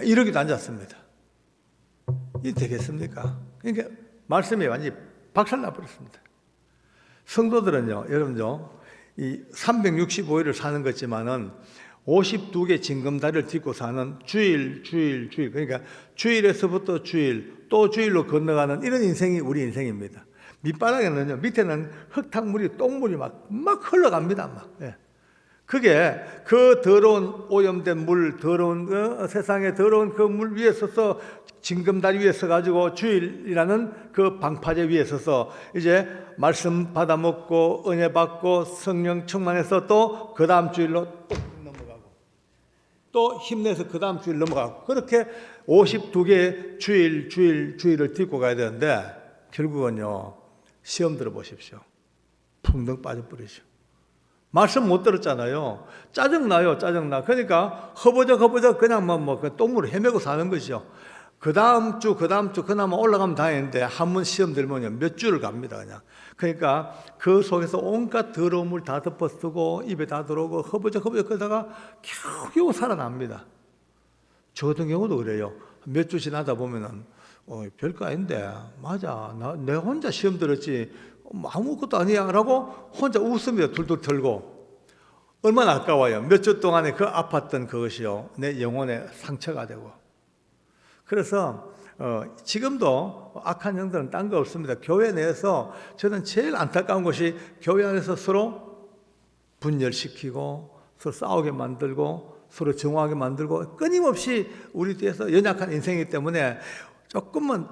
이러기도 앉았습니다. 이 되겠습니까? 그러니까 말씀이 완전히 박살나 버렸습니다. 성도들은요, 여러분요, 이 365일을 사는 것지만은 52개 징검다리를 딛고 사는 주일, 그러니까 주일에서부터 주일, 또 주일로 건너가는 이런 인생이 우리 인생입니다. 밑바닥에는요, 밑에는 흙탕물이, 똥물이 막 흘러갑니다, 막. 예. 그게 그 더러운 오염된 물, 더러운 세상에 더러운 그 물 위에 서서 징검다리 위에 서가지고 주일이라는 그 방파제 위에 서서 이제 말씀 받아 먹고 은혜 받고 성령 충만해서 또 그 다음 주일로 또 넘어가고 또 힘내서 그 다음 주일 넘어가고 그렇게 52개 주일을 딛고 가야 되는데 결국은요 시험 들어보십시오. 풍덩 빠져버리죠. 말씀 못 들었잖아요. 짜증나요, 짜증나. 그러니까 허버적 그냥 그 똥물을 헤매고 사는 것이죠. 그 다음 주 그나마 올라가면 다행인데 한 번 시험 들면요 몇 주를 갑니다 그냥. 그러니까 그 속에서 온갖 더러움을 다 덮어쓰고 입에 다 들어오고 허버적 그러다가 겨우 살아납니다. 저 같은 경우도 그래요. 몇 주 지나다 보면은 별거 아닌데 맞아 내 혼자 시험 들었지 아무것도 아니야 라고 혼자 웃습니다. 둘둘 털고. 얼마나 아까워요. 몇 주 동안에 그 아팠던 그것이요 내 영혼에 상처가 되고. 그래서 지금도 악한 영들은 딴 거 없습니다. 교회 내에서 저는 제일 안타까운 것이 교회 안에서 서로 분열시키고 서로 싸우게 만들고 서로 정오하게 만들고 끊임없이 우리 뒤에서 연약한 인생이기 때문에 조금만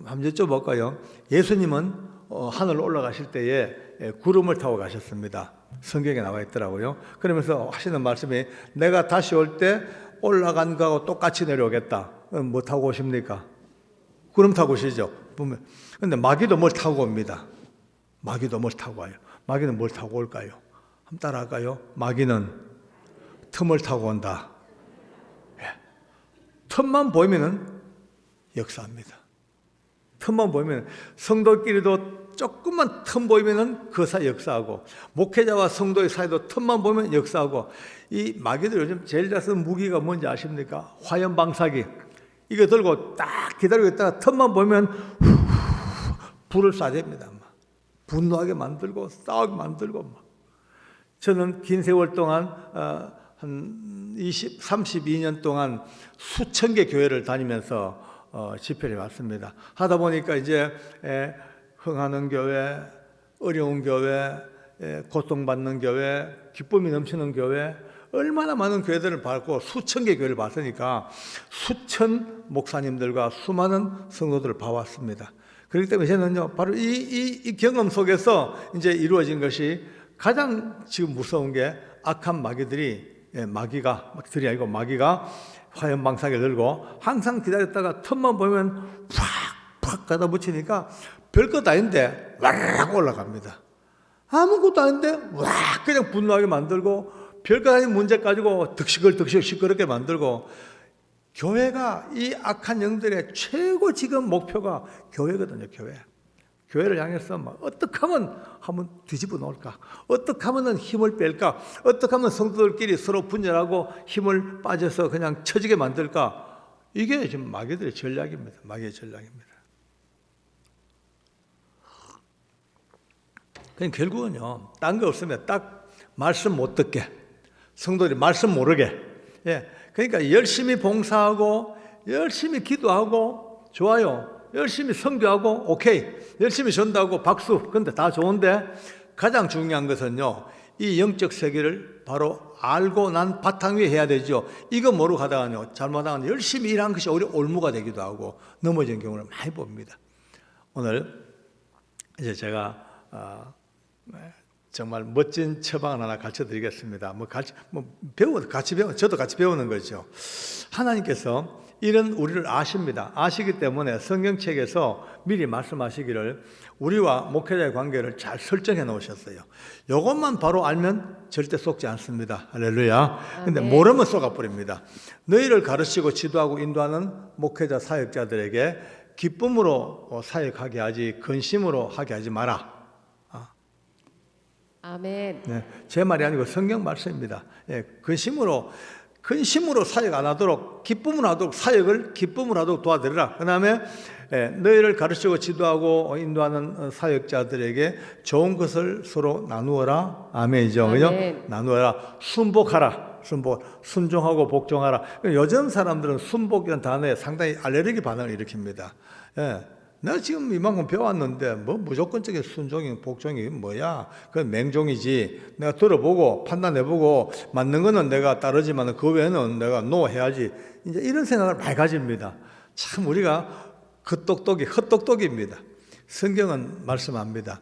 한번 여쭤볼까요? 예수님은 하늘로 올라가실 때에 구름을 타고 가셨습니다. 성경에 나와 있더라고요. 그러면서 하시는 말씀이 내가 다시 올 때 올라간 거하고 똑같이 내려오겠다. 뭐 타고 오십니까? 구름 타고 오시죠. 보면. 근데 마귀도 뭘 타고 옵니다. 마귀도 뭘 타고 와요. 마귀는 뭘 타고 올까요? 한번 따라할까요? 마귀는 틈을 타고 온다. 예. 틈만 보이면은 역사합니다. 틈만 보이면 성도끼리도 조금만 틈 보이면은 그 사이 역사하고 목회자와 성도의 사이도 틈만 보면 역사하고 이 마귀들 요즘 제일 잘 쓰는 무기가 뭔지 아십니까? 화염 방사기. 이거 들고 딱 기다리고 있다가 틈만 보면 불을 쏴댑니다. 분노하게 만들고 싸우게 만들고 막. 저는 긴 세월 동안 한 32년 동안 수천 개 교회를 다니면서 집회를 왔습니다. 하다 보니까 이제 흥하는 교회, 어려운 교회, 고통받는 교회, 기쁨이 넘치는 교회, 얼마나 많은 교회들을 봤고 수천 개 교회를 봤으니까 수천 목사님들과 수많은 성도들을 봐왔습니다. 그렇기 때문에 저는요 바로 이 경험 속에서 이제 이루어진 것이 가장 지금 무서운 게 악한 마귀가 화염 방사기를 들고 항상 기다렸다가 틈만 보면 팍 가다 붙이니까 별것 아닌데 왁 올라갑니다. 아무것도 아닌데 왁 그냥 분노하게 만들고 별것 아닌 문제 가지고 득시걸 시끄럽게 만들고 교회가 이 악한 영들의 최고 지금 목표가 교회거든요. 교회를 향해서 막 어떻게 하면 한번 뒤집어 놓을까? 어떻게 하면 힘을 뺄까? 어떻게 하면 성도들끼리 서로 분열하고 힘을 빠져서 그냥 처지게 만들까? 이게 지금 마귀들의 전략입니다. 마귀의 전략입니다. 그냥 결국은요, 딴 거 없습니다. 딱 말씀 못 듣게. 성도들이 말씀 모르게. 예. 그러니까 열심히 봉사하고, 열심히 기도하고, 좋아요. 열심히 선교하고, 오케이. 열심히 전도하고, 박수. 근데 다 좋은데, 가장 중요한 것은요, 이 영적 세계를 바로 알고 난 바탕 위에 해야 되죠. 이거 모르고 하다가요, 잘못하면 열심히 일한 것이 오히려 올무가 되기도 하고, 넘어진 경우를 많이 봅니다. 오늘, 이제 제가, 정말 멋진 처방을 하나 가르쳐 드리겠습니다. 같이 배워, 저도 같이 배우는 거죠. 하나님께서 이런 우리를 아십니다. 아시기 때문에 성경책에서 미리 말씀하시기를 우리와 목회자의 관계를 잘 설정해 놓으셨어요. 이것만 바로 알면 절대 속지 않습니다. 할렐루야. 근데 아멘. 모르면 속아버립니다. 너희를 가르치고 지도하고 인도하는 목회자 사역자들에게 기쁨으로 사역하게 하지 근심으로 하게 하지 마라. 아멘. 네, 제 말이 아니고 성경 말씀입니다. 예, 근심으로 사역 안 하도록 기쁨으로 하도록 사역을 기쁨으로 하도록 도와드리라. 그 다음에 너희를 가르치고 지도하고 인도하는 사역자들에게 좋은 것을 서로 나누어라. 아멘이죠. 그죠? 나누어라. 순복하라. 순종하고 복종하라. 요즘 사람들은 순복이라는 단어에 상당히 알레르기 반응을 일으킵니다. 예. 내가 지금 이만큼 배웠는데 뭐 무조건적인 순종이 복종이 뭐야? 그건 맹종이지. 내가 들어보고 판단해보고 맞는 거는 내가 따르지만 그 외에는 내가 노 해야지. 이제 이런 생각을 많이 가집니다. 참 우리가 헛똑똑입니다. 성경은 말씀합니다.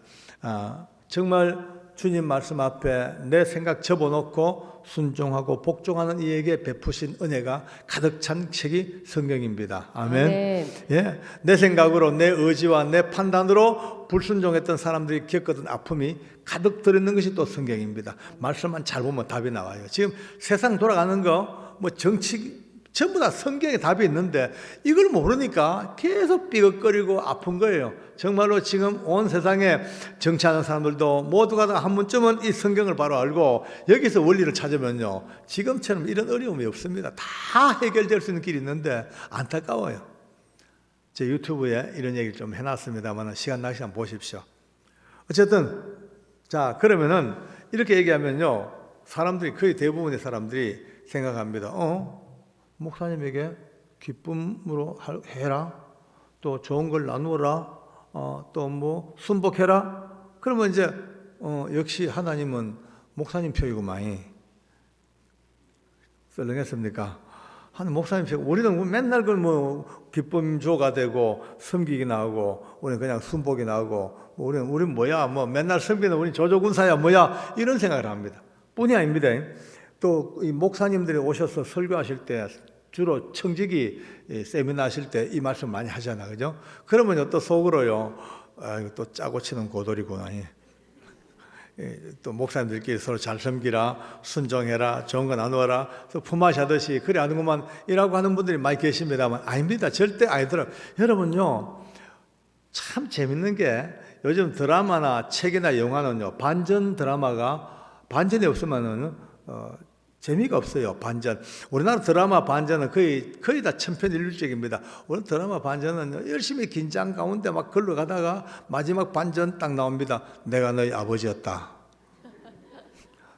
정말 주님 말씀 앞에 내 생각 접어놓고 순종하고 복종하는 이에게 베푸신 은혜가 가득 찬 책이 성경입니다. 아멘. 예, 내 생각으로 내 의지와 내 판단으로 불순종했던 사람들이 겪었던 아픔이 가득 들어있는 것이 또 성경입니다. 말씀만 잘 보면 답이 나와요. 지금 세상 돌아가는 거 뭐 정치 전부 다 성경에 답이 있는데 이걸 모르니까 계속 삐걱거리고 아픈 거예요. 정말로 지금 온 세상에 정치하는 사람들도 모두가 다 한 번쯤은 이 성경을 바로 알고 여기서 원리를 찾으면요, 지금처럼 이런 어려움이 없습니다. 다 해결될 수 있는 길이 있는데 안타까워요. 제 유튜브에 이런 얘기를 좀 해놨습니다만 시간 나시면 보십시오. 어쨌든 자, 그러면은 이렇게 얘기하면요, 사람들이 거의 대부분의 사람들이 생각합니다. 목사님에게 기쁨으로 해라. 또 좋은 걸 나누어라. 또 뭐 순복해라. 그러면 이제 역시 하나님은 목사님 표이구만. 썰렁했습니까? 하는 목사님 표. 우리는 맨날 그 뭐 기쁨조가 되고 섬기기 나오고 우리는 그냥 순복이 나오고 우리는 뭐야? 뭐 맨날 섬기는 우리 조조군사야 뭐야? 이런 생각을 합니다. 뿐이 아닙니다. 또 이 목사님들이 오셔서 설교하실 때 주로 청지기 세미나 하실 때 이 말씀 많이 하잖아, 그죠? 그러면 또 속으로요, 이거 또 짜고 치는 고돌이구나. 또 목사님들끼리 서로 잘 섬기라, 순종해라, 좋은 거 나누어라, 품앗이 하듯이 그래 하는구만 이라고 하는 분들이 많이 계십니다만 아닙니다. 절대 아니더라고요. 여러분요, 참 재밌는 게 요즘 드라마나 책이나 영화는요, 반전 드라마가 반전이 없으면은 재미가 없어요. 반전. 우리나라 드라마 반전은 거의 다 천편일률적입니다. 우리 드라마 반전은 열심히 긴장 가운데 막 걸러가다가 마지막 반전 딱 나옵니다. 내가 너희 아버지였다.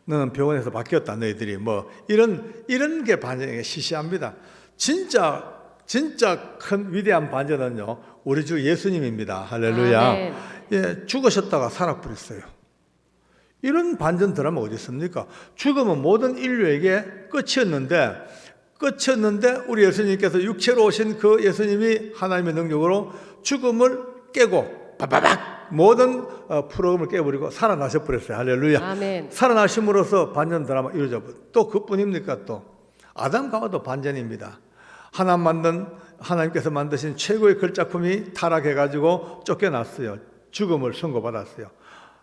너는 병원에서 바뀌었다. 너희들이 뭐 이런 게 반전이 시시합니다. 진짜 큰 위대한 반전은요, 우리 주 예수님입니다. 할렐루야. 아멘. 예, 죽으셨다가 살아버렸어요. 이런 반전 드라마 어디 있습니까? 죽음은 모든 인류에게 끝이었는데 우리 예수님께서 육체로 오신 그 예수님이 하나님의 능력으로 죽음을 깨고 바바박 모든 프로그램을 깨버리고 살아나셔 버렸어요. 할렐루야. 아멘. 살아나심으로써 반전 드라마 이루어져 버렸어요. 또 그뿐입니까? 또 아담과 하와도 반전입니다. 하나님께서 만드신 최고의 걸작품이 타락해가지고 쫓겨났어요. 죽음을 선고받았어요.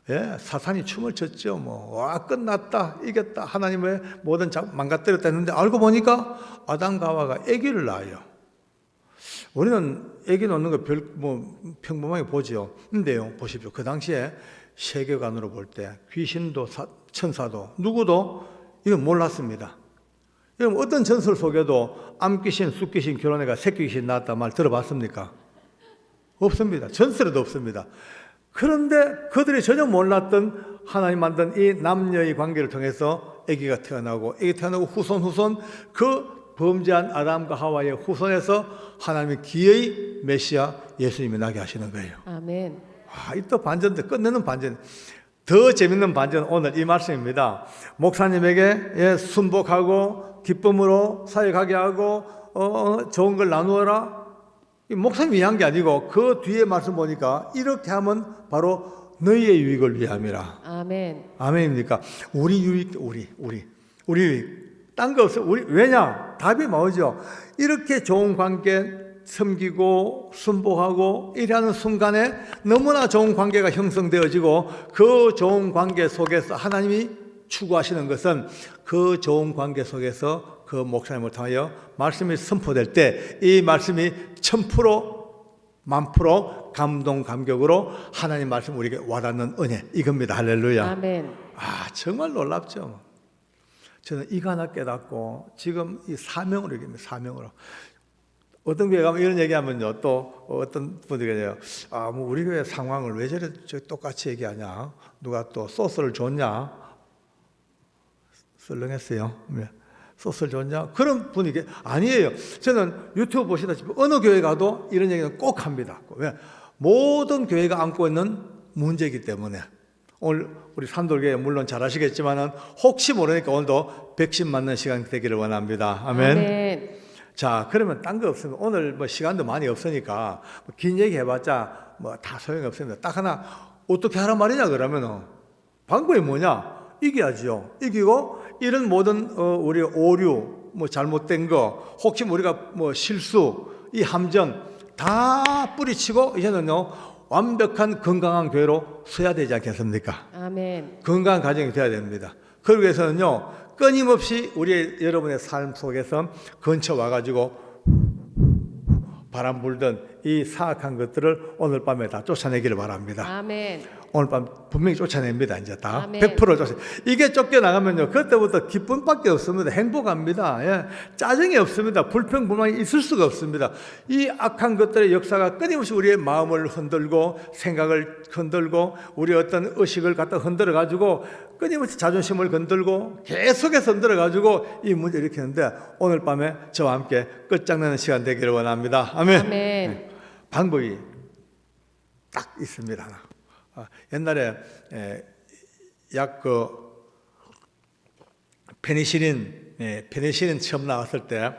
예, 사탄이 춤을 췄죠. 와, 끝났다, 이겼다, 하나님의 모든 망가뜨렸다 했는데 알고 보니까 아담과 하와가 아기를 낳아요. 우리는 아기 낳는 거 평범하게 보죠. 근데요, 보십시오. 그 당시에 세계관으로 볼 때 귀신도 천사도 누구도 이건 몰랐습니다. 여러분, 어떤 전설 속에도 암귀신, 숫귀신 결혼해가 새끼귀신 낳았다 말 들어봤습니까? 없습니다. 전설에도 없습니다. 그런데 그들이 전혀 몰랐던 하나님 만든 이 남녀의 관계를 통해서 아기가 태어나고 후손 그 범죄한 아담과 하와의 후손에서 하나님의 기의 메시아 예수님이 나게 하시는 거예요. 아멘. 이 또 반전도 끝내는 반전. 더 재밌는 반전은 오늘 이 말씀입니다. 목사님에게 순복하고 기쁨으로 사역하게 하고 좋은 걸 나누어라. 목사님이 한 게 아니고 그 뒤에 말씀 보니까 이렇게 하면 바로 너희의 유익을 위함이라. 아멘. 아멘입니까? 우리 유익, 우리 유익. 딴 거 없어. 왜냐? 답이 뭐죠? 이렇게 좋은 관계 섬기고 순복하고 일하는 순간에 너무나 좋은 관계가 형성되어지고 그 좋은 관계 속에서 하나님이 추구하시는 것은 그 좋은 관계 속에서 그 목사님을 통하여 말씀이 선포될 때 이 말씀이 1000% 10,000% 감동 감격으로 하나님 말씀 우리에게 와닿는 은혜 이겁니다. 할렐루야. 아멘. 정말 놀랍죠. 저는 이거 하나 깨닫고 지금 이 사명으로 얘기합니다. 사명으로. 어떤 교회 가면 이런 얘기하면요, 또 어떤 분들이 그래요. 뭐 우리 교회 상황을 왜 저래 똑같이 얘기하냐? 누가 또 소스를 줬냐? 썰렁했어요. 소스를 줬냐? 그런 분위기 아니에요. 저는 유튜브 보시다시피 어느 교회 가도 이런 얘기는 꼭 합니다. 왜? 모든 교회가 안고 있는 문제이기 때문에. 오늘 우리 산돌교회 물론 잘 아시겠지만은 혹시 모르니까 오늘도 백신 맞는 시간 되기를 원합니다. 아멘. 아멘. 자, 그러면 딴 거 없으면 오늘 뭐 시간도 많이 없으니까 긴 얘기 해봤자 뭐 다 소용이 없습니다. 딱 하나 어떻게 하란 말이냐 그러면은 방법이 뭐냐? 이겨야지요. 이기고 이런 모든 우리 오류 뭐 잘못된 거 혹시 우리가 뭐 실수 이 함정 다 뿌리치고 이제는요 완벽한 건강한 교회로 서야 되지 않겠습니까? 아멘. 건강한 가정이 되어야 됩니다. 그러기 위해서는요 끊임없이 우리 여러분의 삶 속에서 근처 와가지고 바람 불던 이 사악한 것들을 오늘 밤에 다 쫓아내기를 바랍니다. 아멘. 오늘 밤 분명히 쫓아냅니다. 이제 다 아멘. 100% 쫓아. 이게 쫓겨나가면요 그때부터 기쁨밖에 없습니다. 행복합니다. 예. 짜증이 없습니다. 불평 불만이 있을 수가 없습니다. 이 악한 것들의 역사가 끊임없이 우리의 마음을 흔들고 생각을 흔들고 우리 어떤 의식을 갖다 흔들어 가지고 끊임없이 자존심을 흔들고 계속해서 흔들어 가지고 이 문제를 일으키는데 오늘 밤에 저와 함께 끝장내는 시간 되기를 원합니다. 아멘. 아멘. 방법이 딱 있습니다. 옛날에 약 페니실린 처음 나왔을 때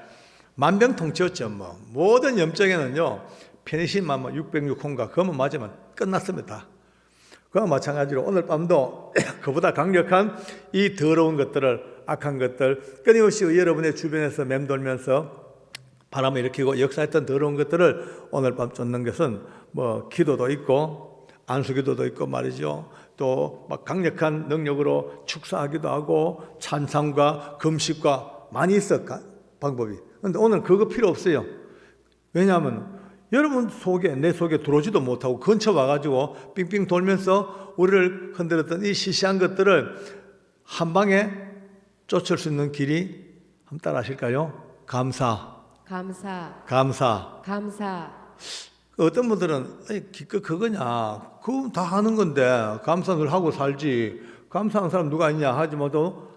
만병통치였죠. 뭐 모든 염증에는요 페니실린만 606호인가 그것만 맞으면 끝났습니다. 그와 마찬가지로 오늘 밤도 그보다 강력한 이 더러운 것들을 악한 것들 끊임없이 여러분의 주변에서 맴돌면서 바람을 일으키고 역사했던 더러운 것들을 오늘 밤 쫓는 것은 뭐 기도도 있고 안수기도도 있고 말이죠. 또 막 강력한 능력으로 축사하기도 하고 찬상과 금식과 많이 있어 방법이. 그런데 오늘 그거 필요 없어요. 왜냐하면 여러분 속에 내 속에 들어오지도 못하고 근처 와가지고 빙빙 돌면서 우리를 흔들었던 이 시시한 것들을 한 방에 쫓을 수 있는 길이 한번 따라 하실까요? 감사. 어떤 분들은 기껏 그거냐 그거 다 하는 건데 감사를 하고 살지 감사하는 사람 누가 있냐 하지만 또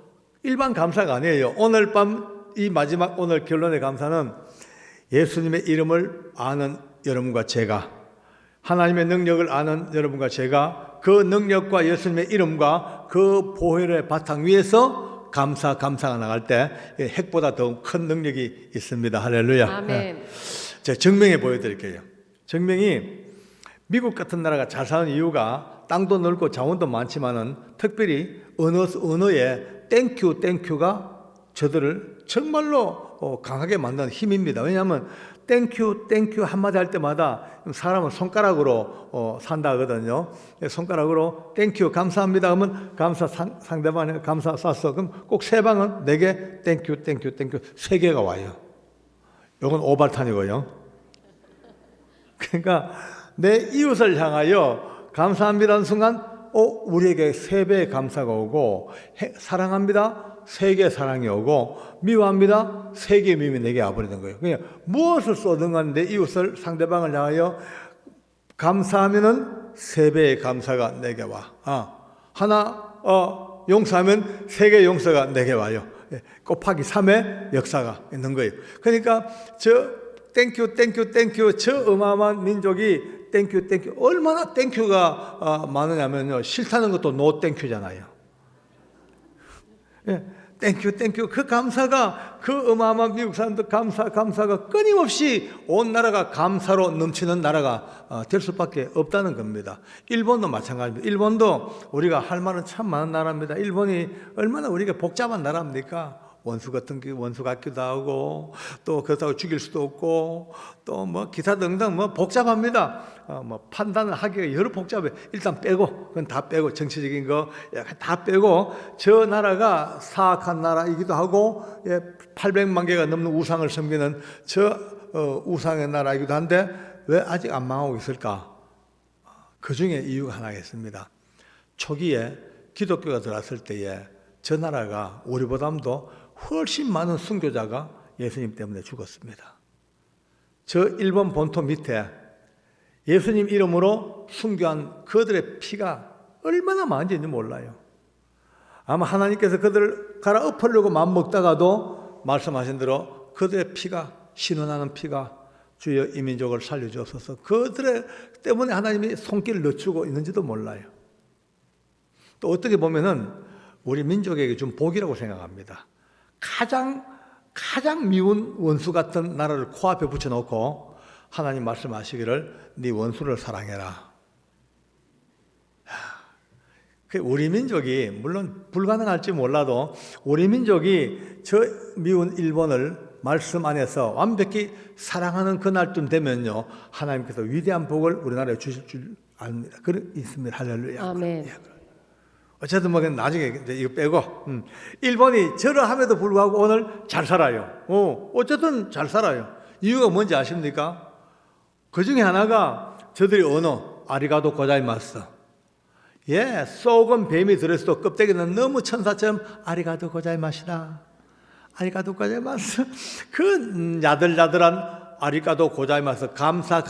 일반 감사가 아니에요. 오늘 밤 이 마지막 오늘 결론의 감사는 예수님의 이름을 아는 여러분과 제가 하나님의 능력을 아는 여러분과 제가 그 능력과 예수님의 이름과 그 보혈의 바탕 위에서 감사가 나갈 때 핵보다 더 큰 능력이 있습니다. 할렐루야. 아멘. 제가 증명해 보여드릴게요. 증명이 미국 같은 나라가 잘 사는 이유가 땅도 넓고 자원도 많지만은 특별히 언어에 땡큐가 저들을 정말로 강하게 만드는 힘입니다. 왜냐하면 땡큐 한마디 할 때마다 사람은 손가락으로 산다 하거든요. 손가락으로 땡큐 감사합니다 하면 감사 상대방에 감사 쐈어. 그럼 꼭 세 방은 내게 땡큐 세 개가 와요. 이건 오발탄이고요. 그러니까 내 이웃을 향하여 감사합니다는 순간 우리에게 세 배의 감사가 오고 사랑합니다. 세 개의 사랑이 오고 미워합니다. 세 개의 미움이 내게 와버리는 거예요. 그냥 무엇을 쏘든 간에 내 이웃을 상대방을 향하여 감사하면은 세 배의 감사가 내게 와. 하나 용서하면 세 개의 용서가 내게 와요. 곱하기 3의 역사가 있는 거예요. 그러니까 저 땡큐 저 어마어마한 민족이 땡큐 얼마나 땡큐가 많으냐면요. 싫다는 것도 노 땡큐잖아요. 땡큐 땡큐 그 감사가 그 어마어마한 미국 사람들 감사가 끊임없이 온 나라가 감사로 넘치는 나라가 될 수밖에 없다는 겁니다. 일본도 마찬가지입니다. 일본도 우리가 할 말은 참 많은 나라입니다. 일본이 얼마나 우리가 복잡한 나라입니까? 원수 같은 게 원수 같기도 하고 또 그렇다고 죽일 수도 없고 또 뭐 기타 등등 뭐 복잡합니다. 뭐 판단을 하기가 여러 복잡해. 일단 빼고 그건 다 빼고 정치적인 거 다 빼고 저 나라가 사악한 나라이기도 하고 800만 개가 넘는 우상을 섬기는 저 우상의 나라이기도 한데 왜 아직 안 망하고 있을까? 그 중에 이유가 하나 있습니다. 초기에 기독교가 들어왔을 때에 저 나라가 우리보다도 훨씬 많은 순교자가 예수님 때문에 죽었습니다. 저 일본 본토 밑에 예수님 이름으로 순교한 그들의 피가 얼마나 많은지 몰라요. 아마 하나님께서 그들을 갈아엎으려고 마음먹다가도 말씀하신 대로 그들의 피가 신원하는 피가 주여 이 민족을 살려주옵소서 그들의 때문에 하나님이 손길을 늦추고 있는지도 몰라요. 또 어떻게 보면은 우리 민족에게 준 복이라고 생각합니다. 가장 미운 원수 같은 나라를 코앞에 붙여놓고 하나님 말씀하시기를 네 원수를 사랑해라. 우리 민족이 물론 불가능할지 몰라도 우리 민족이 저 미운 일본을 말씀 안에서 완벽히 사랑하는 그날쯤 되면요 하나님께서 위대한 복을 우리나라에 주실 줄 압니다. 그런 있습니다. 할렐루야. 아멘. 어쨌든 뭐 나중에 이제 이거 빼고 일본이 저러함에도 불구하고 오늘 잘 살아요. 어쨌든 잘 살아요. 이유가 뭔지 아십니까? 그 중에 하나가 저들이 언어 아리가도 고자이마스. 예, 썩은 뱀이 들었어도 껍데기는 너무 천사처럼 아리가도 고자이마시다. 아리가도 고자이마스. 그 야들야들한 아리가도 고자이마스 감사가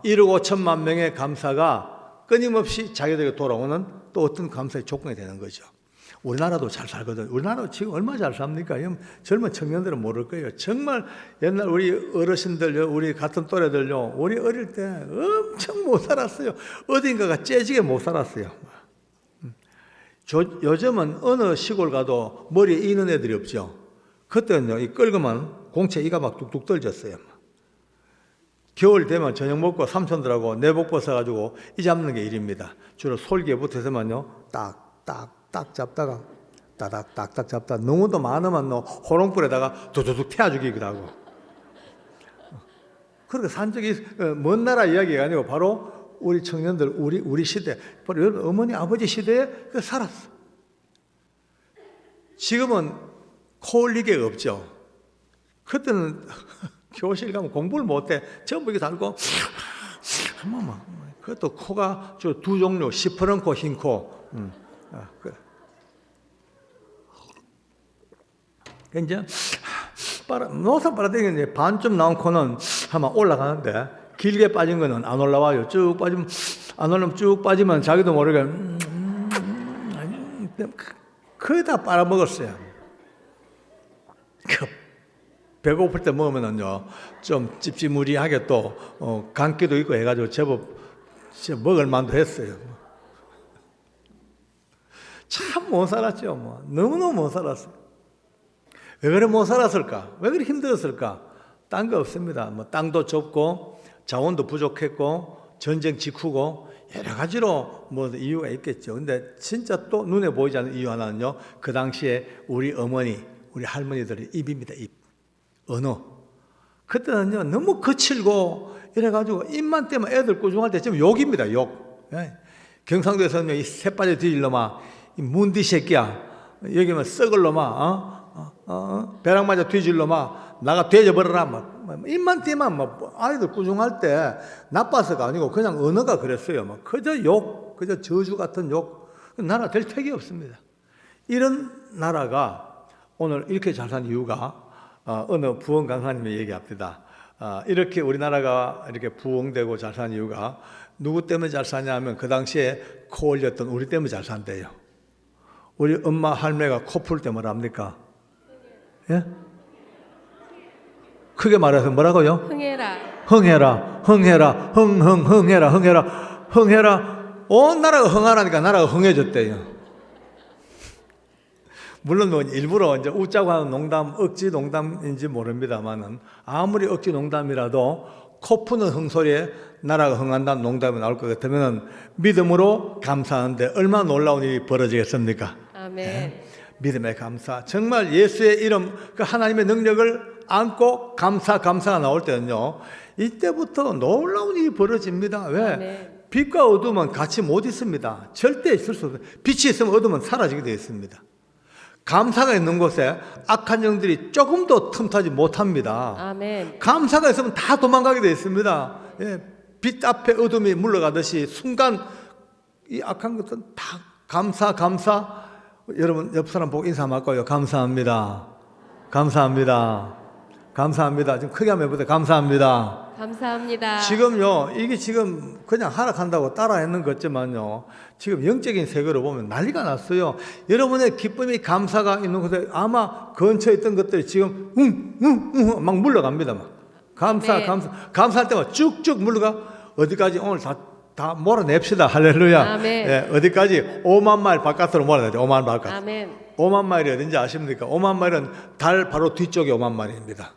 1억 5천만 명의 감사가 끊임없이 자기들에게 돌아오는 또 어떤 감사의 조건이 되는 거죠. 우리나라도 잘 살거든. 우리나라 지금 얼마나 잘 삽니까? 젊은 청년들은 모를 거예요. 정말 옛날 우리 어르신들, 우리 같은 또래들요, 우리 어릴 때 엄청 못 살았어요. 어딘가가 째지게 못 살았어요. 요즘은 어느 시골 가도 머리에 이는 애들이 없죠. 그때는요, 이 끌고만 공채 이가 막 뚝뚝 떨졌어요. 겨울 되면 저녁 먹고 삼촌들하고 내복 벗어가지고 이 잡는 게 일입니다. 주로 솔기에 붙어서만요, 딱딱 잡다가 딱딱 잡다 너무도 많으면 호롱불에다가 두두둑 태워 죽이기도 하고. 그렇게 산 적이 먼 나라 이야기가 아니고 바로 우리 청년들, 우리 시대, 바로 여러분 어머니 아버지 시대에 살았어. 지금은 코올리개가 없죠. 그때는 교실 가면 공부를 못해. 전부 이렇게 달고, 그것도 코가 두 종류, 시퍼런 코, 흰 코. 이제, 노상 빨아들이는 반쯤 나온 코는 한번 올라가는데, 길게 빠진 거는 안 올라와요. 쭉 빠지면, 안 올라오면 쭉 빠지면 자기도 모르게, 거의 다 빨아먹었어요. 배고플 때 먹으면은요, 좀 찝찝무리하게 또, 감기도 있고 해가지고 제법 먹을 만도 했어요. 참 못 살았죠, 뭐. 너무너무 못 살았어요. 왜 그래 못 살았을까? 왜 그래 힘들었을까? 딴 거 없습니다. 뭐, 땅도 좁고, 자원도 부족했고, 전쟁 직후고, 여러 가지로 뭐 이유가 있겠죠. 근데 진짜 또 눈에 보이지 않는 이유 하나는요, 그 당시에 우리 어머니, 우리 할머니들의 입입니다, 입. 언어. 그때는요, 너무 거칠고, 이래가지고, 입만 떼면 애들 꾸중할 때 지금 욕입니다, 욕. 예. 경상도에서는 이 새빠져 뒤질 놈아, 이 문디 새끼야. 여기면 썩을 놈아, 배랑 맞아 뒤질 놈아, 나가 돼져버려라. 입만 떼면 아이들 꾸중할 때 나빠서가 아니고 그냥 언어가 그랬어요. 그저 욕, 그저 저주 같은 욕. 나라 될 택이 없습니다. 이런 나라가 오늘 이렇게 잘 산 이유가 어느 부흥 강사님이 얘기합니다. 이렇게 우리나라가 이렇게 부흥되고 잘 산 이유가 누구 때문에 잘 사냐 하면 그 당시에 코 올렸던 우리 때문에 잘 산대요. 우리 엄마 할매가 코 풀 때 뭐라 합니까? 예? 크게 말해서 뭐라고요? 흥해라. 흥해라. 온 나라가 흥하라니까 나라가 흥해졌대요. 물론 뭐 일부러 이제 웃자고 하는 농담, 억지 농담인지 모릅니다만은 아무리 억지 농담이라도 코 푸는 흥소리에 나라가 흥한다는 농담이 나올 것 같으면 믿음으로 감사하는데 얼마나 놀라운 일이 벌어지겠습니까? 아멘. 믿음의 감사. 정말 예수의 이름, 그 하나님의 능력을 안고 감사가 나올 때는요, 이때부터 놀라운 일이 벌어집니다. 왜? 아멘. 빛과 어둠은 같이 못 있습니다. 절대 있을 수 없어요. 빛이 있으면 어둠은 사라지게 되어 있습니다. 감사가 있는 곳에 악한 영들이 조금도 틈타지 못합니다. 아멘. 감사가 있으면 다 도망가게 되어 있습니다. 예, 빛 앞에 어둠이 물러가듯이 순간 이 악한 것은 다 감사. 여러분 옆 사람 보고 인사 한번 할까요? 감사합니다. 좀 크게 한번 해보세요. 감사합니다. 감사합니다. 지금요, 이게 지금 그냥 하락한다고 따라 했는 거지만요, 지금 영적인 세계로 보면 난리가 났어요. 여러분의 기쁨이 감사가 있는 곳에 아마 근처에 있던 것들이 지금 막 물러갑니다. 막. 감사할 때마다 쭉쭉 물러가. 어디까지 오늘 다 몰아냅시다. 할렐루야. 아멘. 예, 어디까지? 5만 마일 바깥으로 몰아내죠. 5만 마일 바깥. 아멘. 5만 마일이 어딘지 아십니까? 5만 마일은 달 바로 뒤쪽이 5만 마일입니다.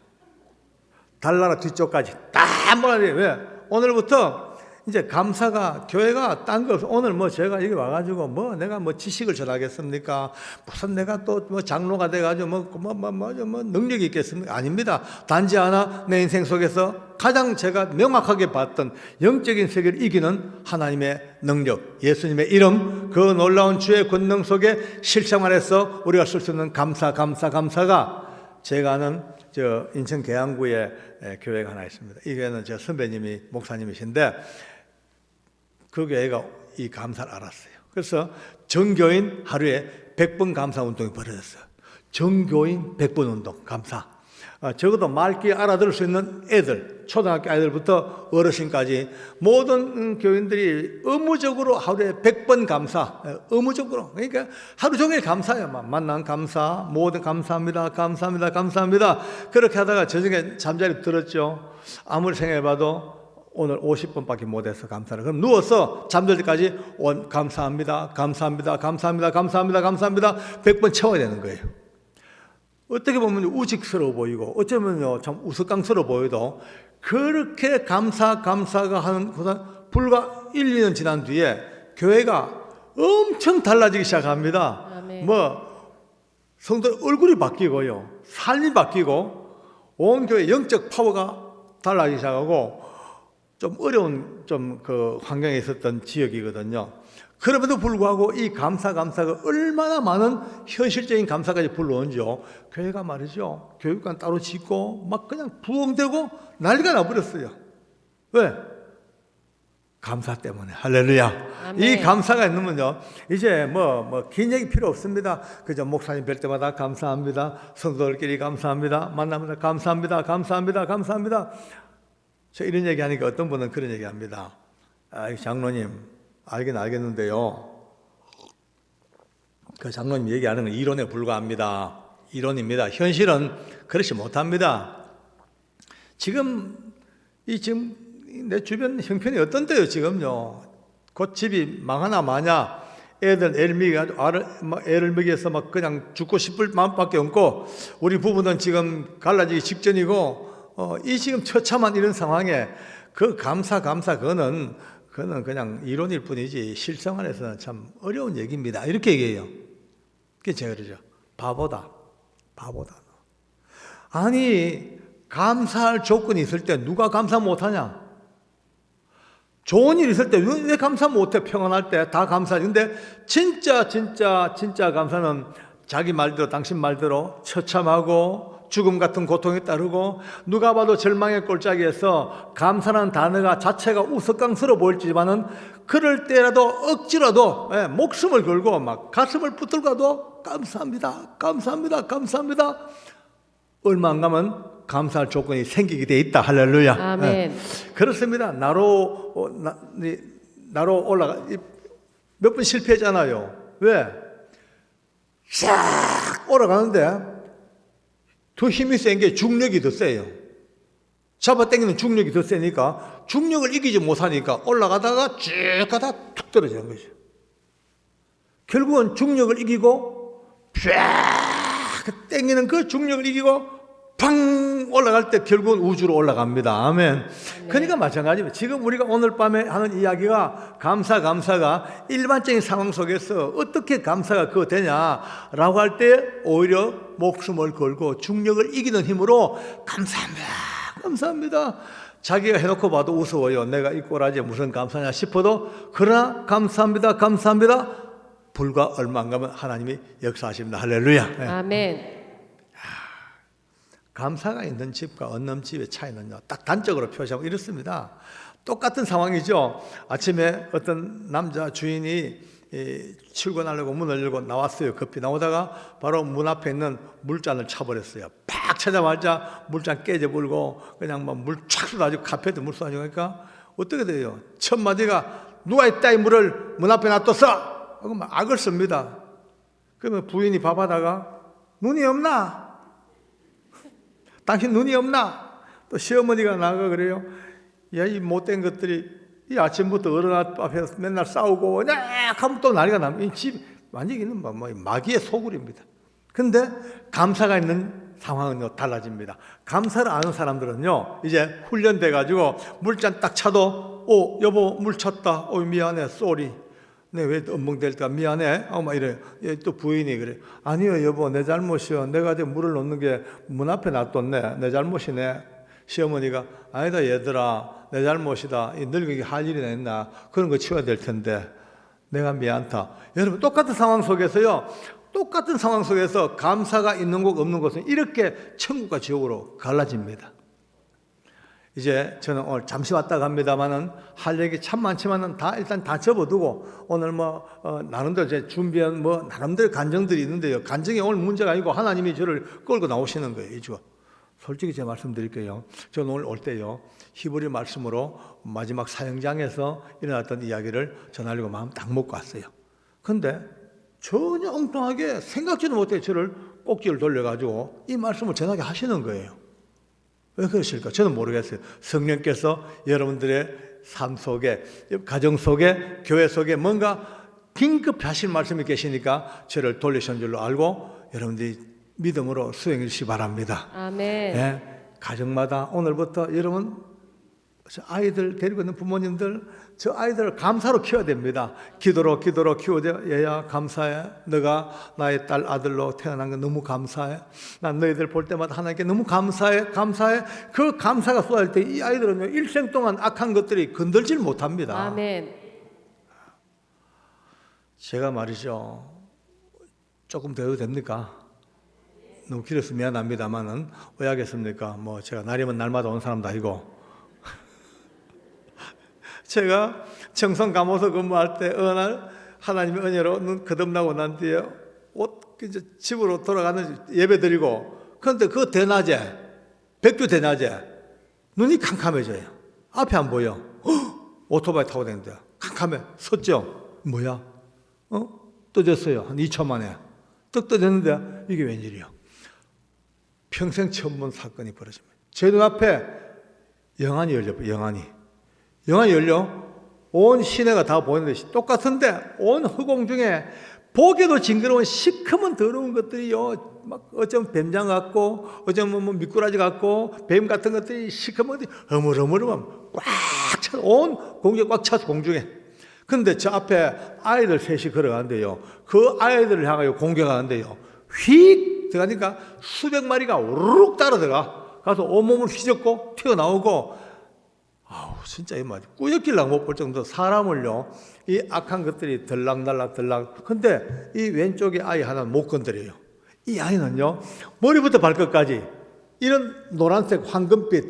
달나라 뒤쪽까지 딱 몰아내요. 왜? 오늘부터 이제 감사가, 교회가 딴 거 없어. 오늘 뭐 제가 여기 와가지고 뭐 내가 뭐 지식을 전하겠습니까? 무슨 내가 또 뭐 장로가 돼가지고 뭐 능력이 있겠습니까? 아닙니다. 단지 하나 내 인생 속에서 가장 제가 명확하게 봤던 영적인 세계를 이기는 하나님의 능력, 예수님의 이름, 그 놀라운 주의 권능 속에 실생활에서 우리가 쓸 수 있는 감사가 제가 아는 저 인천 계양구에 교회가 하나 있습니다. 이 교회는 제 선배님이 목사님이신데 그 교회가 이 감사를 알았어요. 그래서 전교인 하루에 100번 감사 운동이 벌어졌어요. 전교인 100번 운동, 감사. 적어도 말귀 알아들을 수 있는 애들, 초등학교 아이들부터 어르신까지 모든 교인들이 의무적으로 하루에 100번 감사, 의무적으로. 그러니까 하루 종일 감사해요. 만난 감사, 모든 감사합니다. 그렇게 하다가 저녁에 잠자리 들었죠. 아무리 생각해봐도 오늘 50번밖에 못해서 감사를. 그럼 누워서 잠들 때까지 감사합니다. 100번 채워야 되는 거예요. 어떻게 보면 우직스러워 보이고 어쩌면요 참 우스꽝스러워 보여도 그렇게 감사가 하는 곳은 불과 1, 2년 지난 뒤에 교회가 엄청 달라지기 시작합니다. 아멘. 뭐 성도 얼굴이 바뀌고요, 삶이 바뀌고 온 교회 영적 파워가 달라지기 시작하고 좀 어려운 그 환경에 있었던 지역이거든요. 그럼에도 불구하고 이 감사가 얼마나 많은 현실적인 감사까지 불러온죠. 교회가 말이죠, 교육관 따로 짓고 막 그냥 부흥되고 난리가 나버렸어요. 왜? 감사 때문에. 할렐루야. 아멘. 이 감사가 있으면요 이제 긴 얘기 필요 없습니다. 그저 목사님 뵐 때마다 감사합니다. 성도들끼리 감사합니다. 만나면 감사합니다. 저 이런 얘기하니까 어떤 분은 그런 얘기합니다. 장로님 알긴 알겠는데요, 그 장로님 얘기하는 건 이론에 불과합니다. 이론입니다. 현실은 그렇지 못합니다. 지금 내 주변 형편이 어떤데요? 지금요 곧 집이 망하나 마냐, 애들 애를 먹여서 막 그냥 죽고 싶을 마음밖에 없고, 우리 부부는 지금 갈라지기 직전이고, 이 지금 처참한 이런 상황에 그 감사 그거는 그냥 이론일 뿐이지 실생활에서는 참 어려운 얘기입니다. 이렇게 얘기해요. 그게 제가 그러죠. 바보다. 아니, 감사할 조건이 있을 때 누가 감사 못하냐? 좋은 일 있을 때 왜 감사 못해? 평안할 때 다 감사하지. 근데 진짜 감사는 자기 말대로, 당신 말대로 처참하고 죽음 같은 고통이 따르고 누가 봐도 절망의 꼴짜기에서 감사라는 단어가 자체가 우스꽝스러워 보일지만은 그럴 때라도 억지라도 목숨을 걸고 막 가슴을 붙들고도 감사합니다. 얼마 안 가면 감사할 조건이 생기게 돼 있다. 할렐루야. 아멘. 그렇습니다. 나로 올라가 몇 번 실패했잖아요. 왜? 싹 올라가는데 더 힘이 센 게 중력이 더 세요. 잡아당기는 중력이 더 세니까 중력을 이기지 못하니까 올라가다가 쭉 가다 툭 떨어지는 거죠. 결국은 중력을 이기고 쫙 땡기는 그 중력을 이기고 팡 올라갈 때 결국은 우주로 올라갑니다. 아멘. 그러니까 마찬가지입니다. 지금 우리가 오늘 밤에 하는 이야기가 감사가 일반적인 상황 속에서 어떻게 감사가 그거 되냐라고 할 때 오히려 목숨을 걸고 중력을 이기는 힘으로 감사합니다. 자기가 해놓고 봐도 우스워요. 내가 이 꼬라지에 무슨 감사냐 싶어도 그러나 감사합니다. 불과 얼마 안 가면 하나님이 역사하십니다. 할렐루야. 네. 아멘. 감사가 있는 집과 없는 집의 차이는요, 딱 단적으로 표시하고 이렇습니다. 똑같은 상황이죠. 아침에 어떤 남자 주인이 출근하려고 문을 열고 나왔어요. 급히 나오다가 바로 문 앞에 있는 물잔을 차버렸어요. 팍 차자마자 물잔 깨져버리고 그냥 막 물 촥 쏟아지고 카페도 물 쏟아지니까 어떻게 돼요? 첫 마디가 누가 이따 이 물을 문 앞에 놔뒀어? 하고 막 악을 씁니다. 그러면 부인이 밥하다가 눈이 없나? 당신 눈이 없나? 또 시어머니가 나가 그래요. 야, 이 못된 것들이 이 아침부터 어른 앞에서 맨날 싸우고 하면 또 난리가 납니다. 이 집 완전히는 뭐 마귀의 소굴입니다. 근데 감사가 있는 상황은요 달라집니다. 감사를 아는 사람들은요 이제 훈련돼 가지고 물잔 딱 차도 여보 물 찼다. 미안해 쏘리. 네, 왜 엉벙댈까 미안해. 막 이래. 또 부인이 그래. 아니요 여보 내 잘못이요. 내가 이제 물을 놓는 게 문 앞에 놔뒀네. 내 잘못이네. 시어머니가 아니다 얘들아 내 잘못이다. 이 늙은이 할 일이나 있나. 그런 거 치워야 될 텐데 내가 미안다. 여러분 똑같은 상황 속에서요. 똑같은 상황 속에서 감사가 있는 곳 없는 곳은 이렇게 천국과 지옥으로 갈라집니다. 이제 저는 오늘 잠시 왔다 갑니다만은 할 얘기 참 많지만은 일단 다 접어두고 오늘 나름대로 제 준비한 나름대로 간증들이 있는데요. 간증이 오늘 문제가 아니고 하나님이 저를 끌고 나오시는 거예요. 이주. 솔직히 제가 말씀드릴게요. 저는 오늘 올 때요. 히브리 말씀으로 마지막 사형장에서 일어났던 이야기를 전하려고 마음 딱 먹고 왔어요. 근데 전혀 엉뚱하게 생각지도 못해 저를 꼭지를 돌려가지고 이 말씀을 전하게 하시는 거예요. 왜 그러실까? 저는 모르겠어요. 성령께서 여러분들의 삶 속에, 가정 속에, 교회 속에 뭔가 긴급히 하실 말씀이 계시니까 저를 돌리신 줄로 알고 여러분들이 믿음으로 수행해 주시기 바랍니다. 아멘. 네, 가정마다 오늘부터 여러분 저 아이들 데리고 있는 부모님들 저 아이들을 감사로 키워야 됩니다. 기도로 키워야 얘야 감사해. 너가 나의 딸 아들로 태어난 거 너무 감사해. 난 너희들 볼 때마다 하나님께 너무 감사해. 그 감사가 쏟아질 때 이 아이들은요 일생 동안 악한 것들이 건들질 못합니다. 아멘. 제가 말이죠 조금 더 해도 됩니까? 너무 길어서 미안합니다만은 왜 하겠습니까? 제가 날이면 날마다 온 사람도 아니고 제가 청송 감호소 근무할 때 어느 날 하나님의 은혜로 눈 거듭나고 난 뒤에 이제 집으로 돌아가는 예배 드리고 그런데 그 대낮에 백주 대낮에 눈이 캄캄해져요. 앞에 안 보여. 오토바이 타고 다니는데 캄캄해. 섰죠. 뭐야? 떠졌어요. 한 2초 만에 떡 떠졌는데 이게 웬일이야? 평생 처음 본 사건이 벌어집니다. 제 눈앞에 영안이 열려 온 시내가 다 보이는데 똑같은데 온 허공 중에 보기도 징그러운 시커먼 더러운 것들이요 막 어쩌면 뱀장 같고 어쩌면 미꾸라지 같고 뱀 같은 것들이 시커먼 것들이 어물어물어만 꽉 차 온 공중에 꽉 차서 공중에. 근데 저 앞에 아이들 셋이 걸어가는데요 그 아이들을 향하여 공격하는데요 휙 들어가니까 수백 마리가 우르륵 따라 들어가 가서 온몸을 휘젓고 튀어나오고 진짜 이 말 꾸역길랑 못 볼 정도 사람을요 이 악한 것들이 들락날락 근데 이 왼쪽에 아이 하나는 못 건드려요. 이 아이는요 머리부터 발끝까지 이런 노란색 황금빛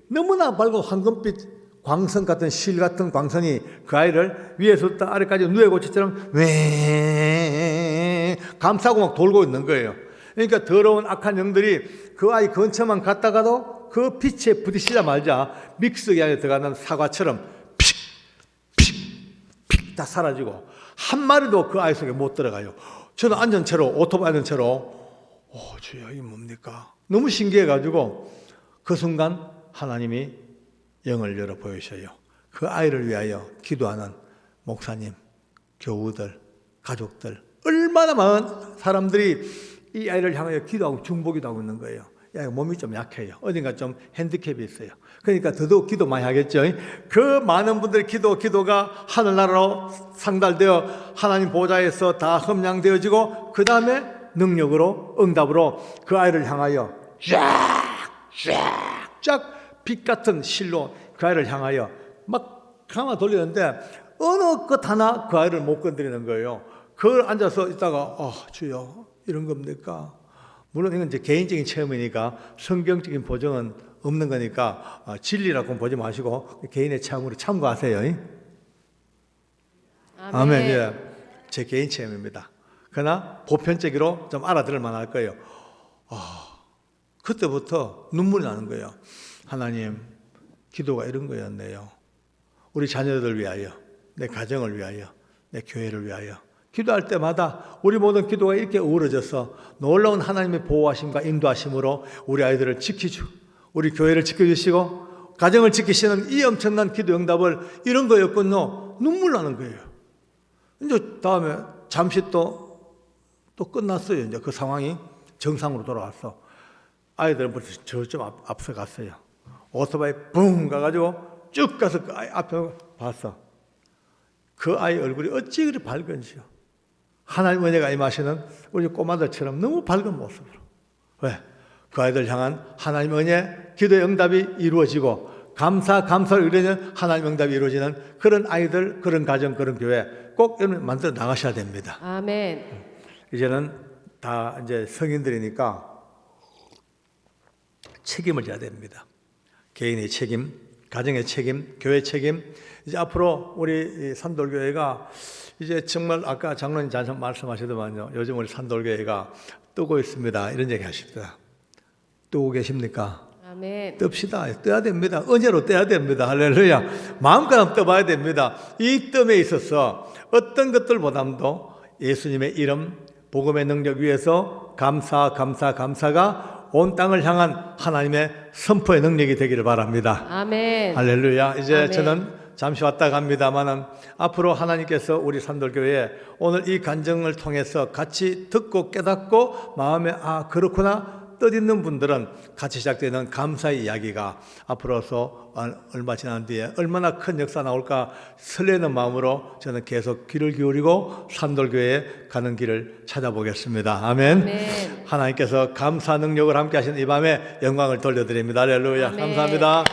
너무나 밝은 황금빛 광선 같은 실 같은 광선이 그 아이를 위에서부터 아래까지 누에고치처럼 왜 감싸고 막 돌고 있는 거예요. 그러니까 더러운 악한 영들이 그 아이 근처만 갔다가도 그 빛에 부딪히자마자 믹서기 안에 들어가는 사과처럼 픽 다 사라지고 한 마리도 그 아이 속에 못 들어가요. 저는 앉은 채로 오토바이 앉은 채로 주여 이게 뭡니까? 너무 신기해가지고 그 순간 하나님이 영을 열어 보이셔요. 그 아이를 위하여 기도하는 목사님, 교우들, 가족들 얼마나 많은 사람들이 이 아이를 향하여 기도하고 중보기도 하고 있는 거예요. 이 아이가 몸이 좀 약해요. 어딘가 좀 핸디캡이 있어요. 그러니까 더더욱 기도 많이 하겠죠. 그 많은 분들의 기도가 하늘나라로 상달되어 하나님 보좌에서 다 흠양되어지고 그 다음에 능력으로 응답으로 그 아이를 향하여 쫙 빛 같은 실로 그 아이를 향하여 막 감아 돌리는데 어느 것 하나 그 아이를 못 건드리는 거예요. 그걸 앉아서 있다가 주여 이런 겁니까? 물론 이건 이제 개인적인 체험이니까 성경적인 보증은 없는 거니까 진리라고 보지 마시고 개인의 체험으로 참고하세요. 아멘. 예. 제 개인 체험입니다. 그러나 보편적으로 좀 알아들을 만할 거예요. 그때부터 눈물이 나는 거예요. 하나님, 기도가 이런 거였네요. 우리 자녀들 위하여, 내 가정을 위하여, 내 교회를 위하여 기도할 때마다 우리 모든 기도가 이렇게 어우러져서 놀라운 하나님의 보호하심과 인도하심으로 우리 아이들을 지키시고 우리 교회를 지켜주시고 가정을 지키시는 이 엄청난 기도 응답을 이런 거였군요. 눈물 나는 거예요. 이제 다음에 잠시 또 끝났어요. 이제 그 상황이 정상으로 돌아왔어. 아이들은 벌써 저좀 앞서 갔어요. 오토바이 붕 가가지고 쭉 가서 그 아이 앞에 봤어. 그 아이 얼굴이 어찌 그리 밝은지요. 하나님 은혜가 임하시는 우리 꼬마들처럼 너무 밝은 모습으로. 왜? 그 아이들 향한 하나님 은혜, 기도의 응답이 이루어지고 감사를 이루어지는 하나님 응답이 이루어지는 그런 아이들, 그런 가정, 그런 교회 꼭 여러분 만들어 나가셔야 됩니다. 아멘. 이제는 다 이제 성인들이니까 책임을 져야 됩니다. 개인의 책임, 가정의 책임, 교회 책임. 이제 앞으로 우리 산돌교회가 이제 정말 아까 장로님 잠깐 말씀하시더만요. 요즘 우리 산돌교회가 뜨고 있습니다. 이런 얘기 하십니다. 뜨고 계십니까? 아멘. 뜹시다. 떠야 됩니다. 은혜로 떠야 됩니다. 할렐루야. 마음껏 떠봐야 됩니다. 이 뜸에 있어서 어떤 것들보다도 예수님의 이름, 복음의 능력 위에서 감사가 온 땅을 향한 하나님의 선포의 능력이 되기를 바랍니다. 아멘. 할렐루야. 이제 아멘. 저는 잠시 왔다 갑니다만은 앞으로 하나님께서 우리 산돌교회에 오늘 이 간증을 통해서 같이 듣고 깨닫고 마음에 그렇구나 뜻있는 분들은 같이 시작되는 감사의 이야기가 앞으로서 얼마 지난 뒤에 얼마나 큰 역사 나올까 설레는 마음으로 저는 계속 귀를 기울이고 산돌교회에 가는 길을 찾아보겠습니다. 아멘. 아멘. 하나님께서 감사 능력을 함께 하시는 이 밤에 영광을 돌려드립니다. 할렐루야. 아멘. 감사합니다.